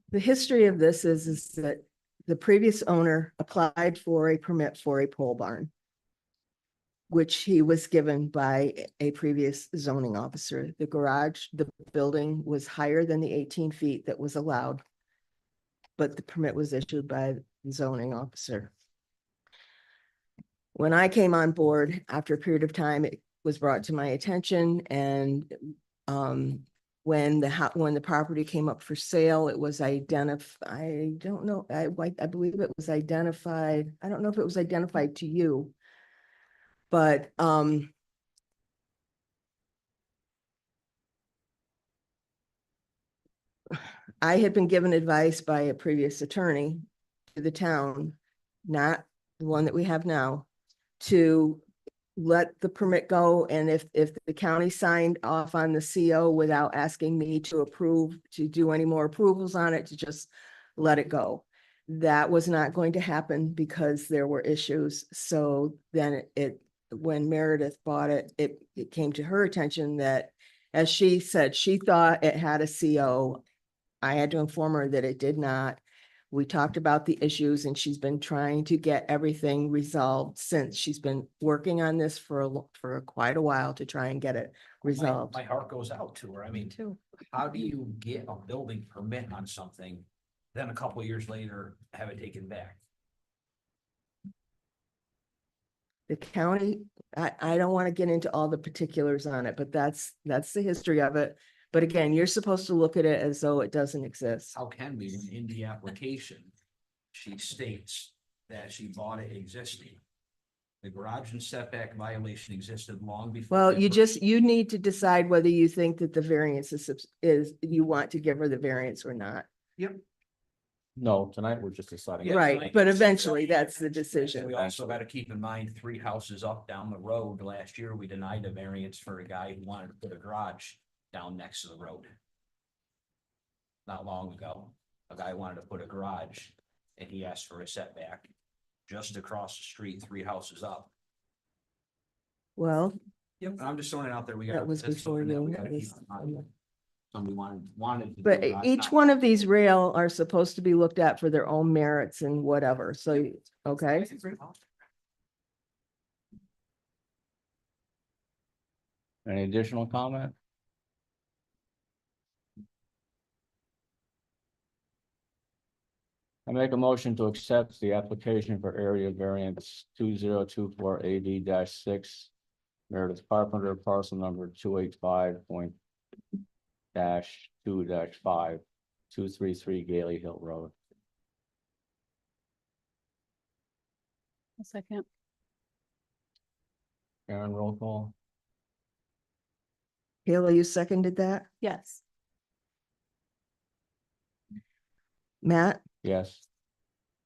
The history of this is that the previous owner applied for a permit for a pole barn, which he was given by a previous zoning officer. The garage, the building was higher than the 18 feet that was allowed, but the permit was issued by the zoning officer. When I came on board, after a period of time, it was brought to my attention, and when the property came up for sale, it was identified. I don't know. I believe it was identified. I don't know if it was identified to you, but I had been given advice by a previous attorney to the town, not the one that we have now, to let the permit go. And if the county signed off on the CO without asking me to approve, to do any more approvals on it, to just let it go. That was not going to happen because there were issues. So then when Meredith bought it, it came to her attention that, as she said, she thought it had a CO. I had to inform her that it did not. We talked about the issues, and she's been trying to get everything resolved since. She's been working on this for quite a while to try and get it resolved. My heart goes out to her. I mean, Too. how do you get a building permit on something, then a couple of years later have it taken back? The county, I don't want to get into all the particulars on it, but that's the history of it. But again, you're supposed to look at it as though it doesn't exist. How can we, when in the application, she states that she bought it existing? The garage and setback violation existed long before. Well, that you need to decide whether you think that the variance is you want to give her the variance or not. Yep. No, tonight we're just deciding. Yeah, Right, tonight- but eventually that's the And decision. we also got to keep in mind, 3 houses up down the road, last year, we denied a variance for a guy who wanted to put a garage down next to the road. not long ago. A guy wanted to put a garage and he asked for a setback just across the street, 3 houses up. Well, Yep. I'm just throwing it out there. We got. that was that's before something that you. we gotta keep This- in mind. Somebody wanted. to But do, not- each not- one of these rail are supposed to be looked at for their own merits and whatever, so, okay? Any additional comment? I make a motion to accept the application for area variance 2024 AD-6. Meredith Carpenter, parcel number 285.-2-5, 233 Gailey Hill Road. A second. Karen, roll call. Kayla, you seconded that? Yes. Matt, Yes.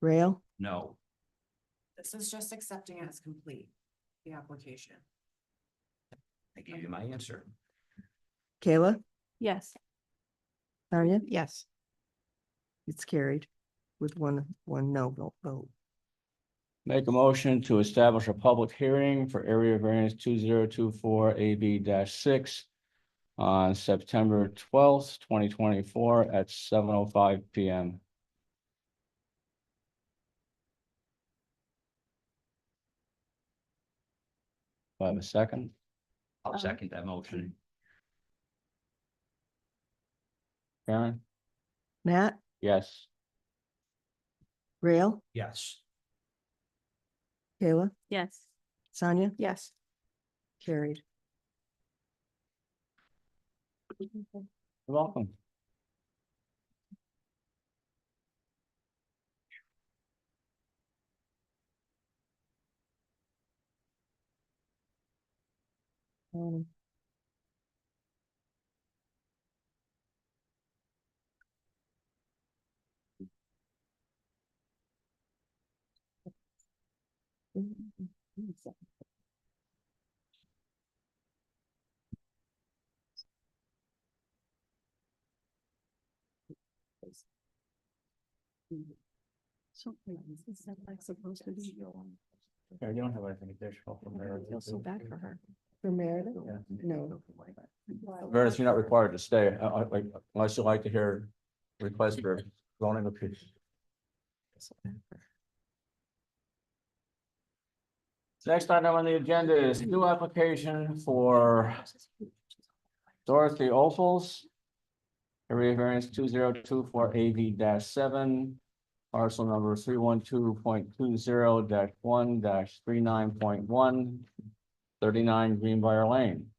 Rail, No. This is just accepting it as complete, the application. I gave you my answer. Kayla, Yes. Tanya, Yes. it's carried with one no vote. Make a motion to establish a public hearing for area variance 2024 AB-6 on September 12th, 2024 at 7:05 PM. Do I have a second? I'll second that motion. Karen? Matt, Yes. Rail, Yes. Kayla, Yes. Sonia, Yes. carried. You're welcome. So is this setback supposed to be? Yeah, you don't have anything additional from there. I feel so bad for her. For Meredith? Yeah. No. Meredith, you're not required to stay, like, unless you like to hear request for zoning appeal. Next item on the agenda is new application for Dorothy Opals. Area variance 2024 AV-7, parcel number 312.20-1-39.1, 39 Greenbrier Lane.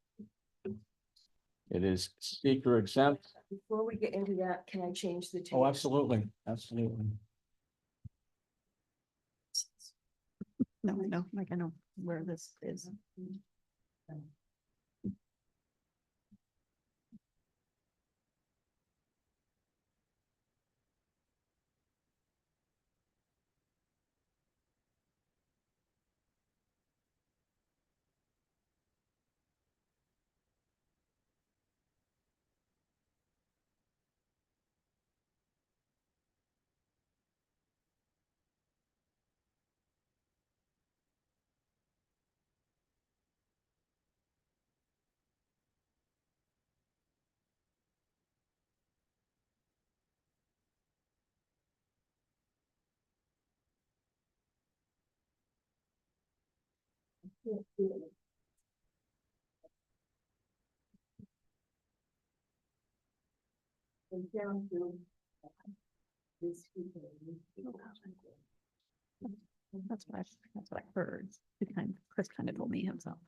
It is seeker exempt. Before we get into that, can I change the tape? Oh, absolutely, absolutely. No, I know, like I know where this is. That's what I heard. Chris kind of told me himself.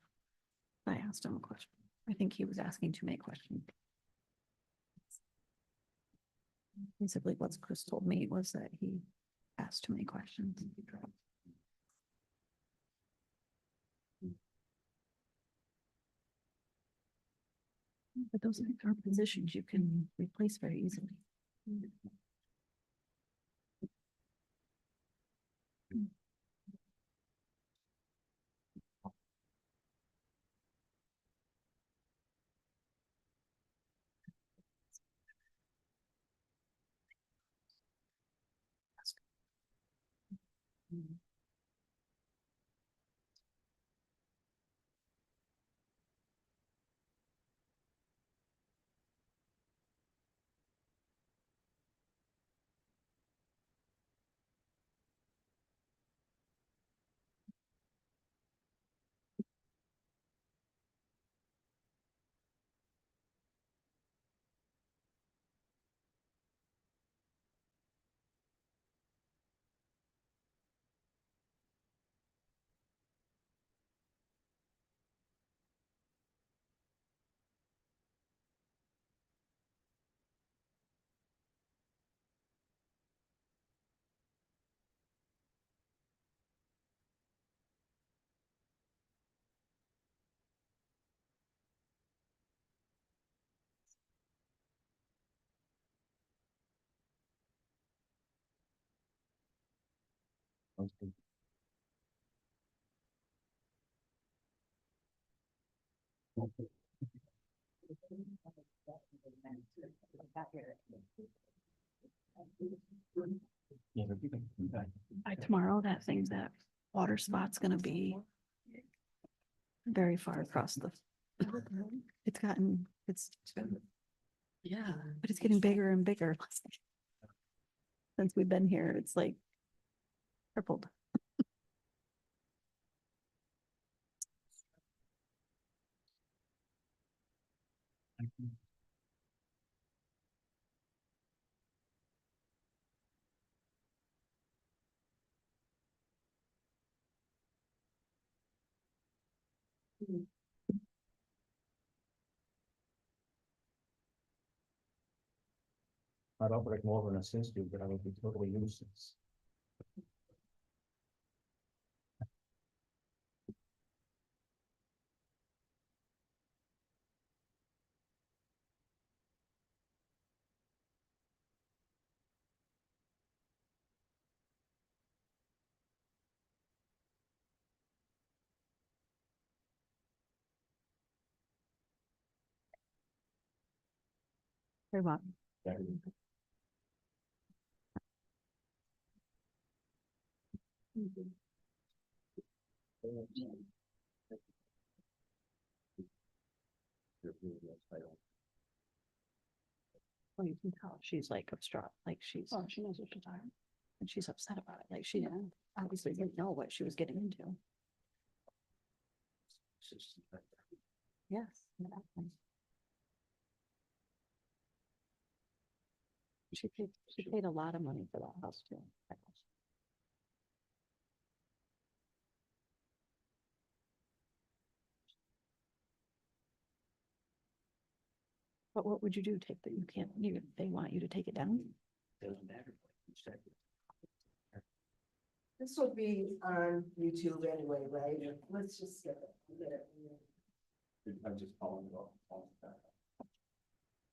I asked him a question. I think he was asking too many questions. Basically, what Chris told me was that he asked too many questions. But those are positions you can replace very easily. By tomorrow, that thing, that water spot's gonna be very far across the. It's gotten, yeah, but it's getting bigger and bigger. Since we've been here, it's like tripled. I'd offer it more of an assist you, but I would be totally useless. Very much. Well, you can tell she's like obstruct, like she's. Oh, she knows what she's talking. And she's upset about it, like she obviously didn't know what she was getting into. Yes. Exactly. She paid a lot of money for that house too. But what would you do? Take that? You can't, they want you to take it down? This will be on YouTube anyway, right? Let's just skip it. I'm just calling it off.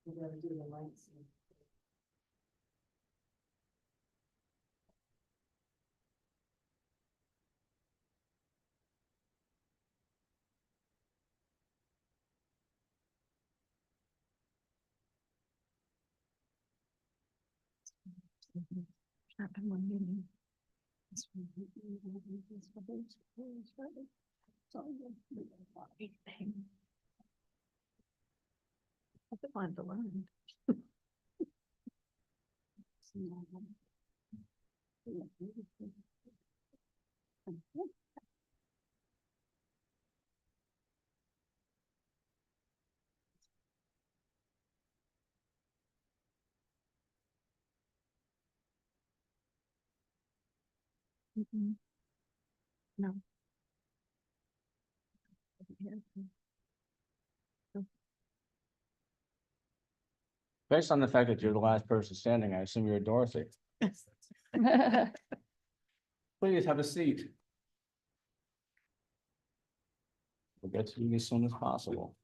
We're gonna do the lights. Happened one meeting. I've been wanting to learn. No. Based on the fact that you're the last person standing, I assume you're Dorothy. Please have a seat. We'll get to you as soon as possible.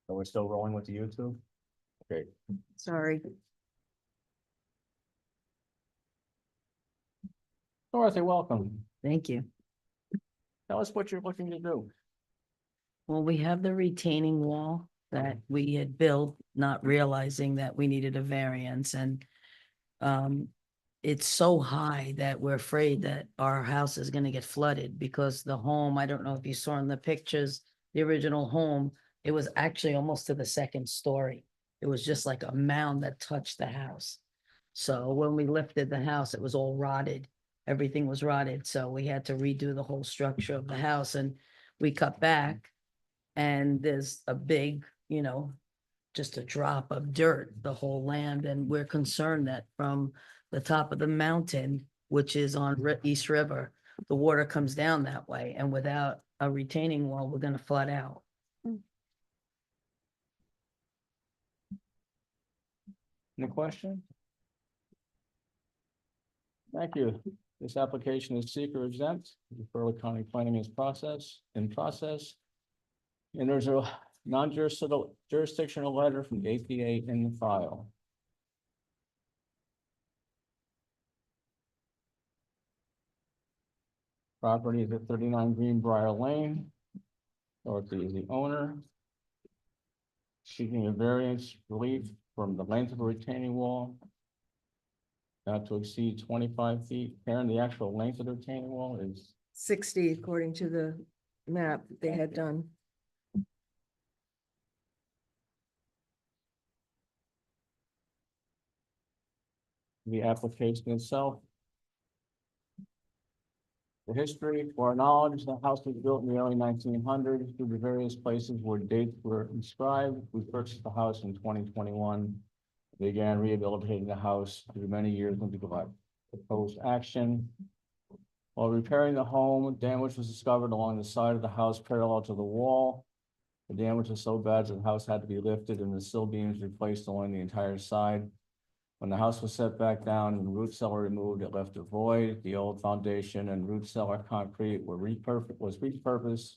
So we're still rolling with the YouTube? Okay. Sorry. Dorothy, welcome. Thank you. Tell us what you're looking to do. Well, we have the retaining wall that we had built, not realizing that we needed a variance and it's so high that we're afraid that our house is gonna get flooded because the home, I don't know if you saw in the pictures, the original home, it was actually almost to the second story. It was just like a mound that touched the house. So when we lifted the house, it was all rotted. Everything was rotted, so we had to redo the whole structure of the house and we cut back. And there's a big, just a drop of dirt, the whole land, and we're concerned that from the top of the mountain, which is on East River, the water comes down that way, and without a retaining wall, we're gonna flood out. Any questions? Thank you. This application is seeker exempt. The Borough County Planning is in process. And there's a non-jurisdictional letter from the APA in the file. Property is at 39 Greenbrier Lane. Dorothy is the owner. Seeking a variance relief from the length of a retaining wall not to exceed 25 feet. Karen, the actual length of the retaining wall is 60 according to the map that they had done. the application itself. The history, to our knowledge, the house was built in the early 1900s through the various places where dates were inscribed. We purchased the house in 2021. Began rehabilitating the house through many years into proposed action. While repairing the home, damage was discovered along the side of the house parallel to the wall. The damage was so bad that the house had to be lifted and the sill beams replaced along the entire side. When the house was set back down and the root cellar removed, it left a void. The old foundation and root cellar concrete was repurposed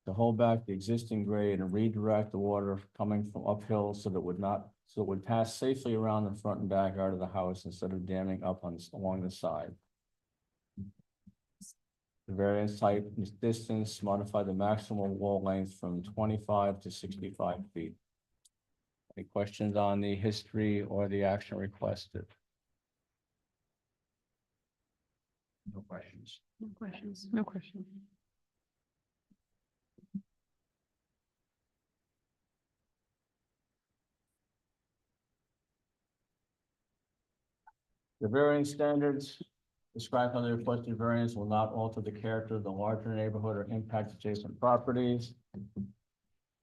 to hold back the existing grade and redirect the water coming from uphill so that it would pass safely around the front and back yard of the house instead of damming up along the side. The variance type and distance modified the maximum wall length from 25 to 65 feet. Any questions on the history or the action requested? No questions. No questions. No questions. The variance standards described on the requested variance will not alter the character of the larger neighborhood or impact adjacent properties.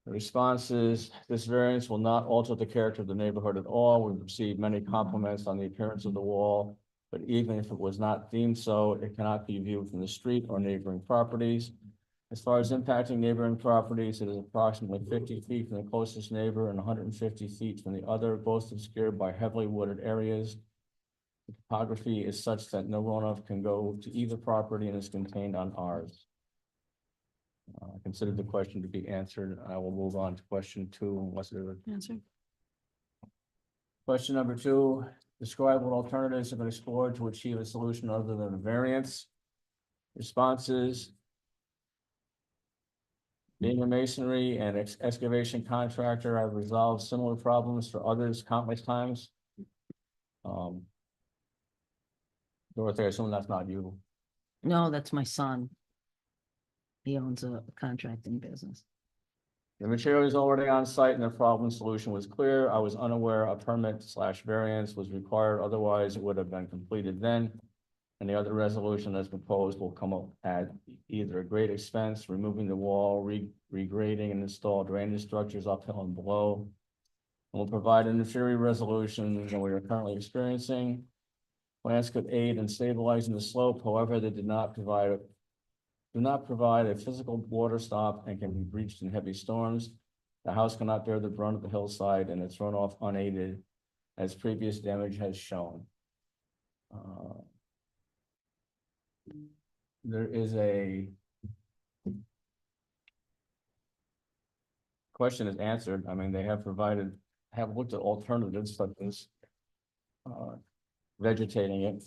The response is, this variance will not alter the character of the neighborhood at all. We've received many compliments on the appearance of the wall, but even if it was not deemed so, it cannot be viewed from the street or neighboring properties. As far as impacting neighboring properties, it is approximately 50 feet from the closest neighbor and 150 feet from the other, both obscured by heavily wooded areas. The topography is such that no runoff can go to either property and is contained on ours. I consider the question to be answered. I will move on to question 2 unless there's Answer. question number 2. Describe what alternatives have been explored to achieve a solution other than a variance. Responses. Being a masonry and excavation contractor, I've resolved similar problems for others countless times. Dorothy, I assume that's not you. No, that's my son. He owns a contracting business. The material is already on site and the problem solution was clear. I was unaware a permit/variance was required. Otherwise, it would have been completed then. And the other resolution as proposed will come up at either a great expense, removing the wall, regrading and install drainage structures uphill and below. And will provide an inferior resolution than we are currently experiencing. Plans could aid in stabilizing the slope. However, they do not provide a physical water stop and can be breached in heavy storms. The house cannot bear the brunt of the hillside and its runoff unaided, as previous damage has shown. There is a question is answered. I mean, they have looked at alternatives such as vegetating it.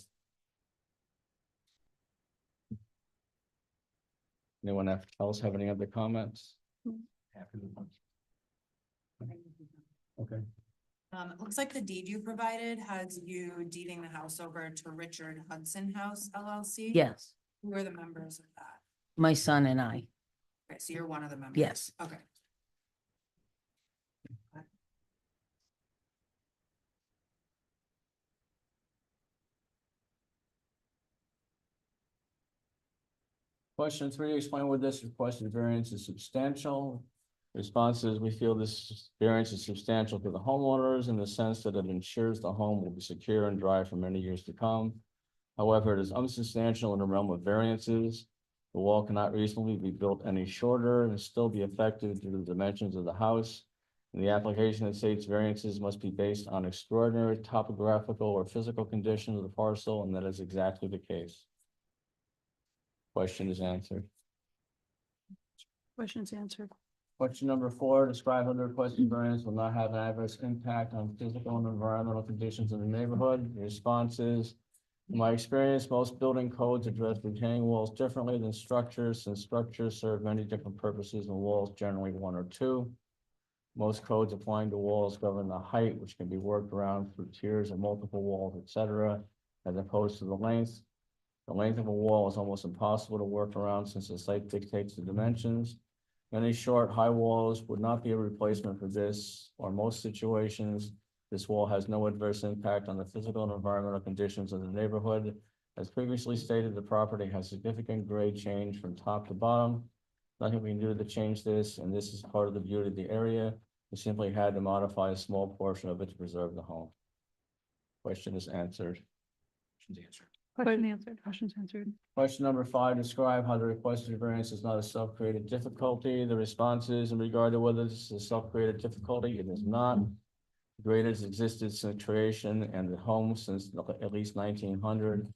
else have any other comments? Happy with them. Okay. It looks like the deed you provided has you deeding the house over to Richard Hudson House LLC. Yes, Who are the members of that? my son and I. Okay, so you're one of the members? Yes. Okay. Question 3, explain whether this requested variance is substantial. Response is, we feel this variance is substantial to the homeowners in the sense that it ensures the home will be secure and dry for many years to come. However, it is unsubstantial in the realm of variances. The wall cannot reasonably be built any shorter and still be effective due to the dimensions of the house. In the application, it states variances must be based on extraordinary topographical or physical conditions of the parcel, and that is exactly the case. Question is answered. Questions answered. Question number 4, describe how the requested variance will not have an adverse impact on physical and environmental conditions in the neighborhood. The response is, in my experience, most building codes address retaining walls differently than structures, since structures serve many different purposes and walls generally 1 or 2. Most codes applying to walls govern the height, which can be worked around through tiers of multiple walls, etc., as opposed to the length. The length of a wall is almost impossible to work around since the site dictates the dimensions. Many short, high walls would not be a replacement for this, or most situations. This wall has no adverse impact on the physical and environmental conditions of the neighborhood. As previously stated, the property has significant grade change from top to bottom. Nothing we can do to change this, and this is part of the beauty of the area. We simply had to modify a small portion of it to preserve the home. Question is answered. Questions answered. Question answered. Questions answered. Question number 5, describe how the requested variance is not a self-created difficulty. The response is, in regard to whether this is a self-created difficulty, it is not. The grade has existed since creation and the home since at least 1900.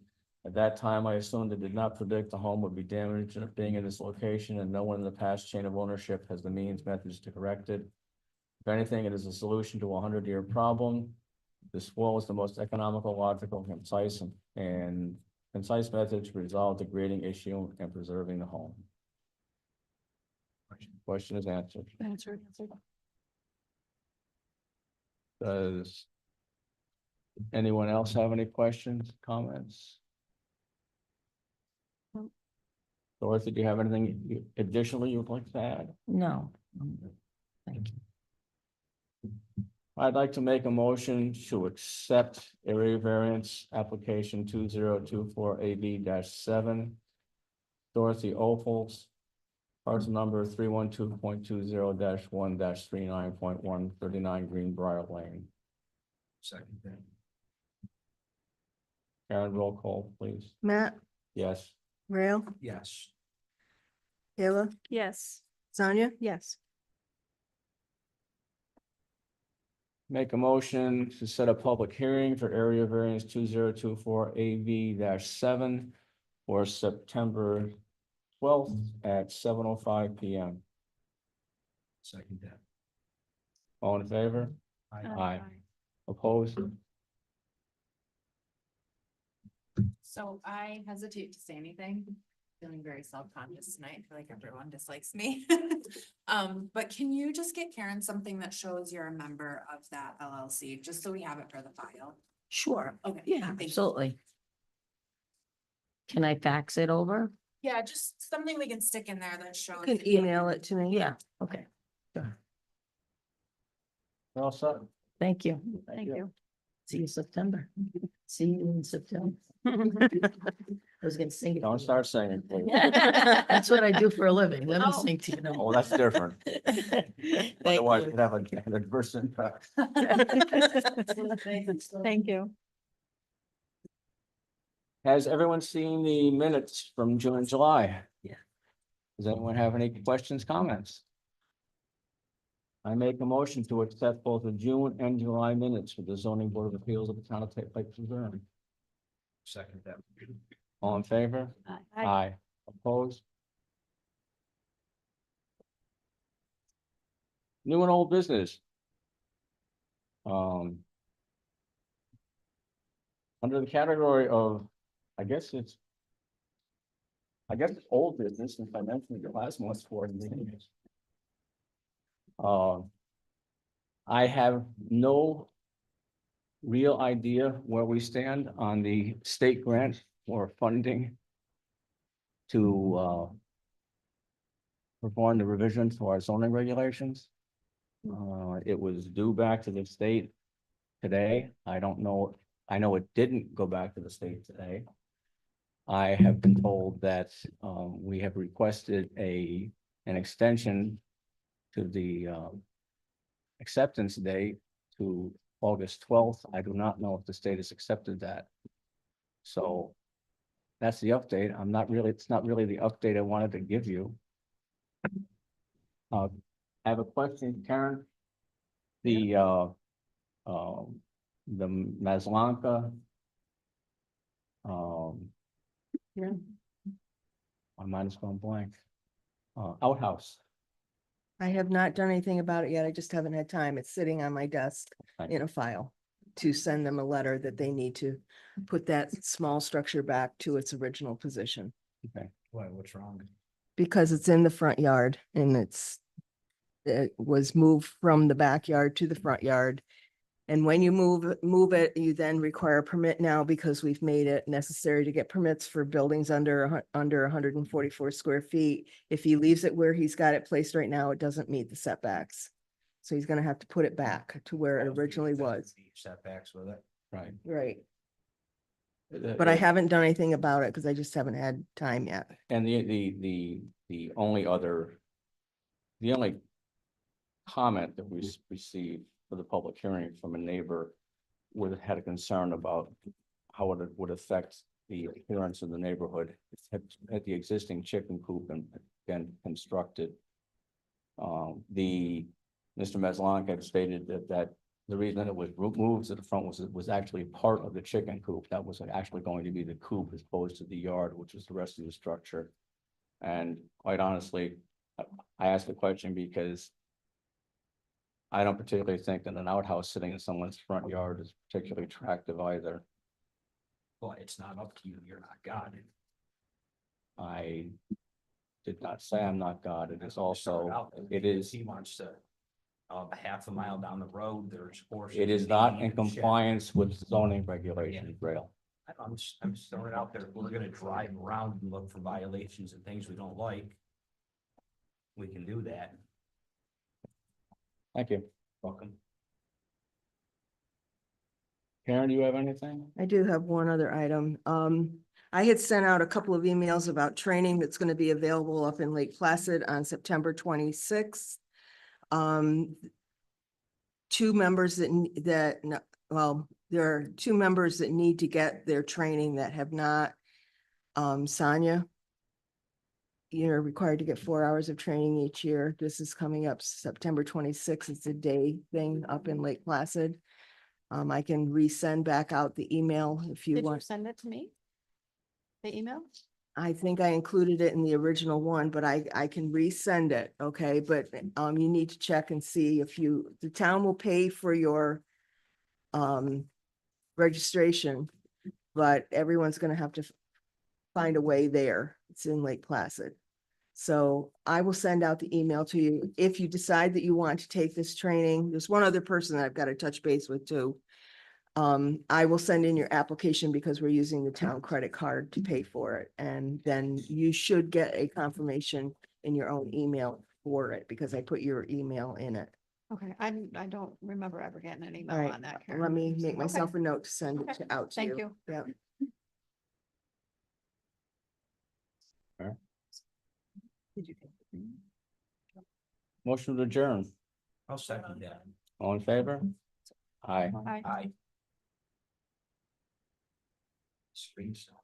At that time, I assumed it did not predict the home would be damaged being in this location, and no one in the past chain of ownership has the means, methods to correct it. If anything, it is a solution to a 100-year problem. This wall is the most economical, logical, concise method to resolve the grading issue and preserving the home. Question is answered. Answered. Does anyone else have any questions, comments? No. Dorothy, do you have anything additionally you would like to add? No. Thank you. I'd like to make a motion to accept area variance application 2024 AB-7. Dorothy Opals, parcel number 312.20-1-39.139 Greenbrier Lane. Second that. Karen, roll call, please. Matt, Yes. Rail, Yes. Kayla, Yes. Sonia? Yes. Make a motion to set a public hearing for area variance 2024 AV-7 for September 12th at 7:05 PM. Second that. All in favor? Aye. Opposed? So I hesitate to say anything, feeling very self-conscious tonight, I feel like everyone dislikes me. But can you just get Karen something that shows you're a member of that LLC, just so we have it for the file? Sure. Okay. Yeah, thank you. absolutely. Can I fax it over? Yeah, just something we can stick in there that shows. You can email it to me. Yeah, okay. Sure. We're all set. Thank you. Thank you. See you September. See you in September. I was gonna sing it. Don't for you. start singing, please. That's what I do for a living. Let me Oh. sing to you. now. Oh, that's different. Thank Otherwise, you. it'd have an adverse impact. Thank you. Has everyone seen the minutes from June and July? Yeah. Does anyone have any questions, comments? I make a motion to accept both the June and July minutes for the zoning board of appeals of the town of Lake Luzerne. Second that. All in favor? Aye. Opposed? New and old business. Under the category of, I guess it's I guess it's old business since I mentioned the last month's board meeting. I have no real idea where we stand on the state grant or funding to perform the revisions to our zoning regulations. It was due back to the state today. I don't know, I know it didn't go back to the state today. I have been told that we have requested an extension to the acceptance date to August 12th. I do not know if the state has accepted that. So that's the update. It's not really the update I wanted to give you. I have a question, Karen. The Maslanka. Yeah. My mind is going blank. Outhouse. I have not done anything about it yet. I just haven't had time. It's sitting on my desk Right. in a file to send them a letter that they need to put that small structure back to its original position. Why, what's wrong? Because it's in the front yard and it was moved from the backyard to the front yard. And when you move it, you then require a permit now because we've made it necessary to get permits for buildings under 144 square feet. If he leaves it where he's got it placed right now, it doesn't meet the setbacks. So he's gonna have to put it back to where it originally was. Setbacks with it. Right. Right. But I haven't done anything about it because I just haven't had time yet. And the only comment that we received for the public hearing from a neighbor had a concern about how it would affect the appearance of the neighborhood. Had the existing chicken coop and been constructed. Mr. Maslanka had stated that the reason that it was moved to the front was actually part of the chicken coop. That was actually going to be the coop as opposed to the yard, which was the rest of the structure. And quite honestly, I asked the question because I don't particularly think that an outhouse sitting in someone's front yard is particularly attractive either. Well, it's not up to you. You're not God. I did not say I'm not God. It is also, it Because is, he wants to, a half a mile down the road, there's horses. it is and not they in need a shed. compliance with zoning regulations, Rail. I'm just throwing it out there. If we're gonna drive around and look for violations and things we don't like, we can do that. Thank you. Welcome. Karen, do you have anything? I do have one other item. I had sent out a couple of emails about training that's going to be available up in Lake Placid on September 26th. Two members there are two members that need to get their training that have not. Sonia, you're required to get 4 hours of training each year. This is coming up September 26th. It's a day thing up in Lake Placid. I can resend back out the email if you Did you want. send it to me? The email? I think I included it in the original one, but I can resend it, okay? But you need to check and see if the town will pay for your registration, but everyone's gonna have to find a way there. It's in Lake Placid. So I will send out the email to you. If you decide that you want to take this training, there's one other person that I've got to touch base with too. I will send in your application because we're using the town credit card to pay for it. And then you should get a confirmation in your own email for it because I put your email in it. Okay, I don't remember ever getting an email All right, on that. Karen. let me make Okay. myself a note to send Okay, it out to you. Thank you. Yeah. Motion to adjourn. I'll second that. All in favor? Aye. Bye. Aye. Screen stuff.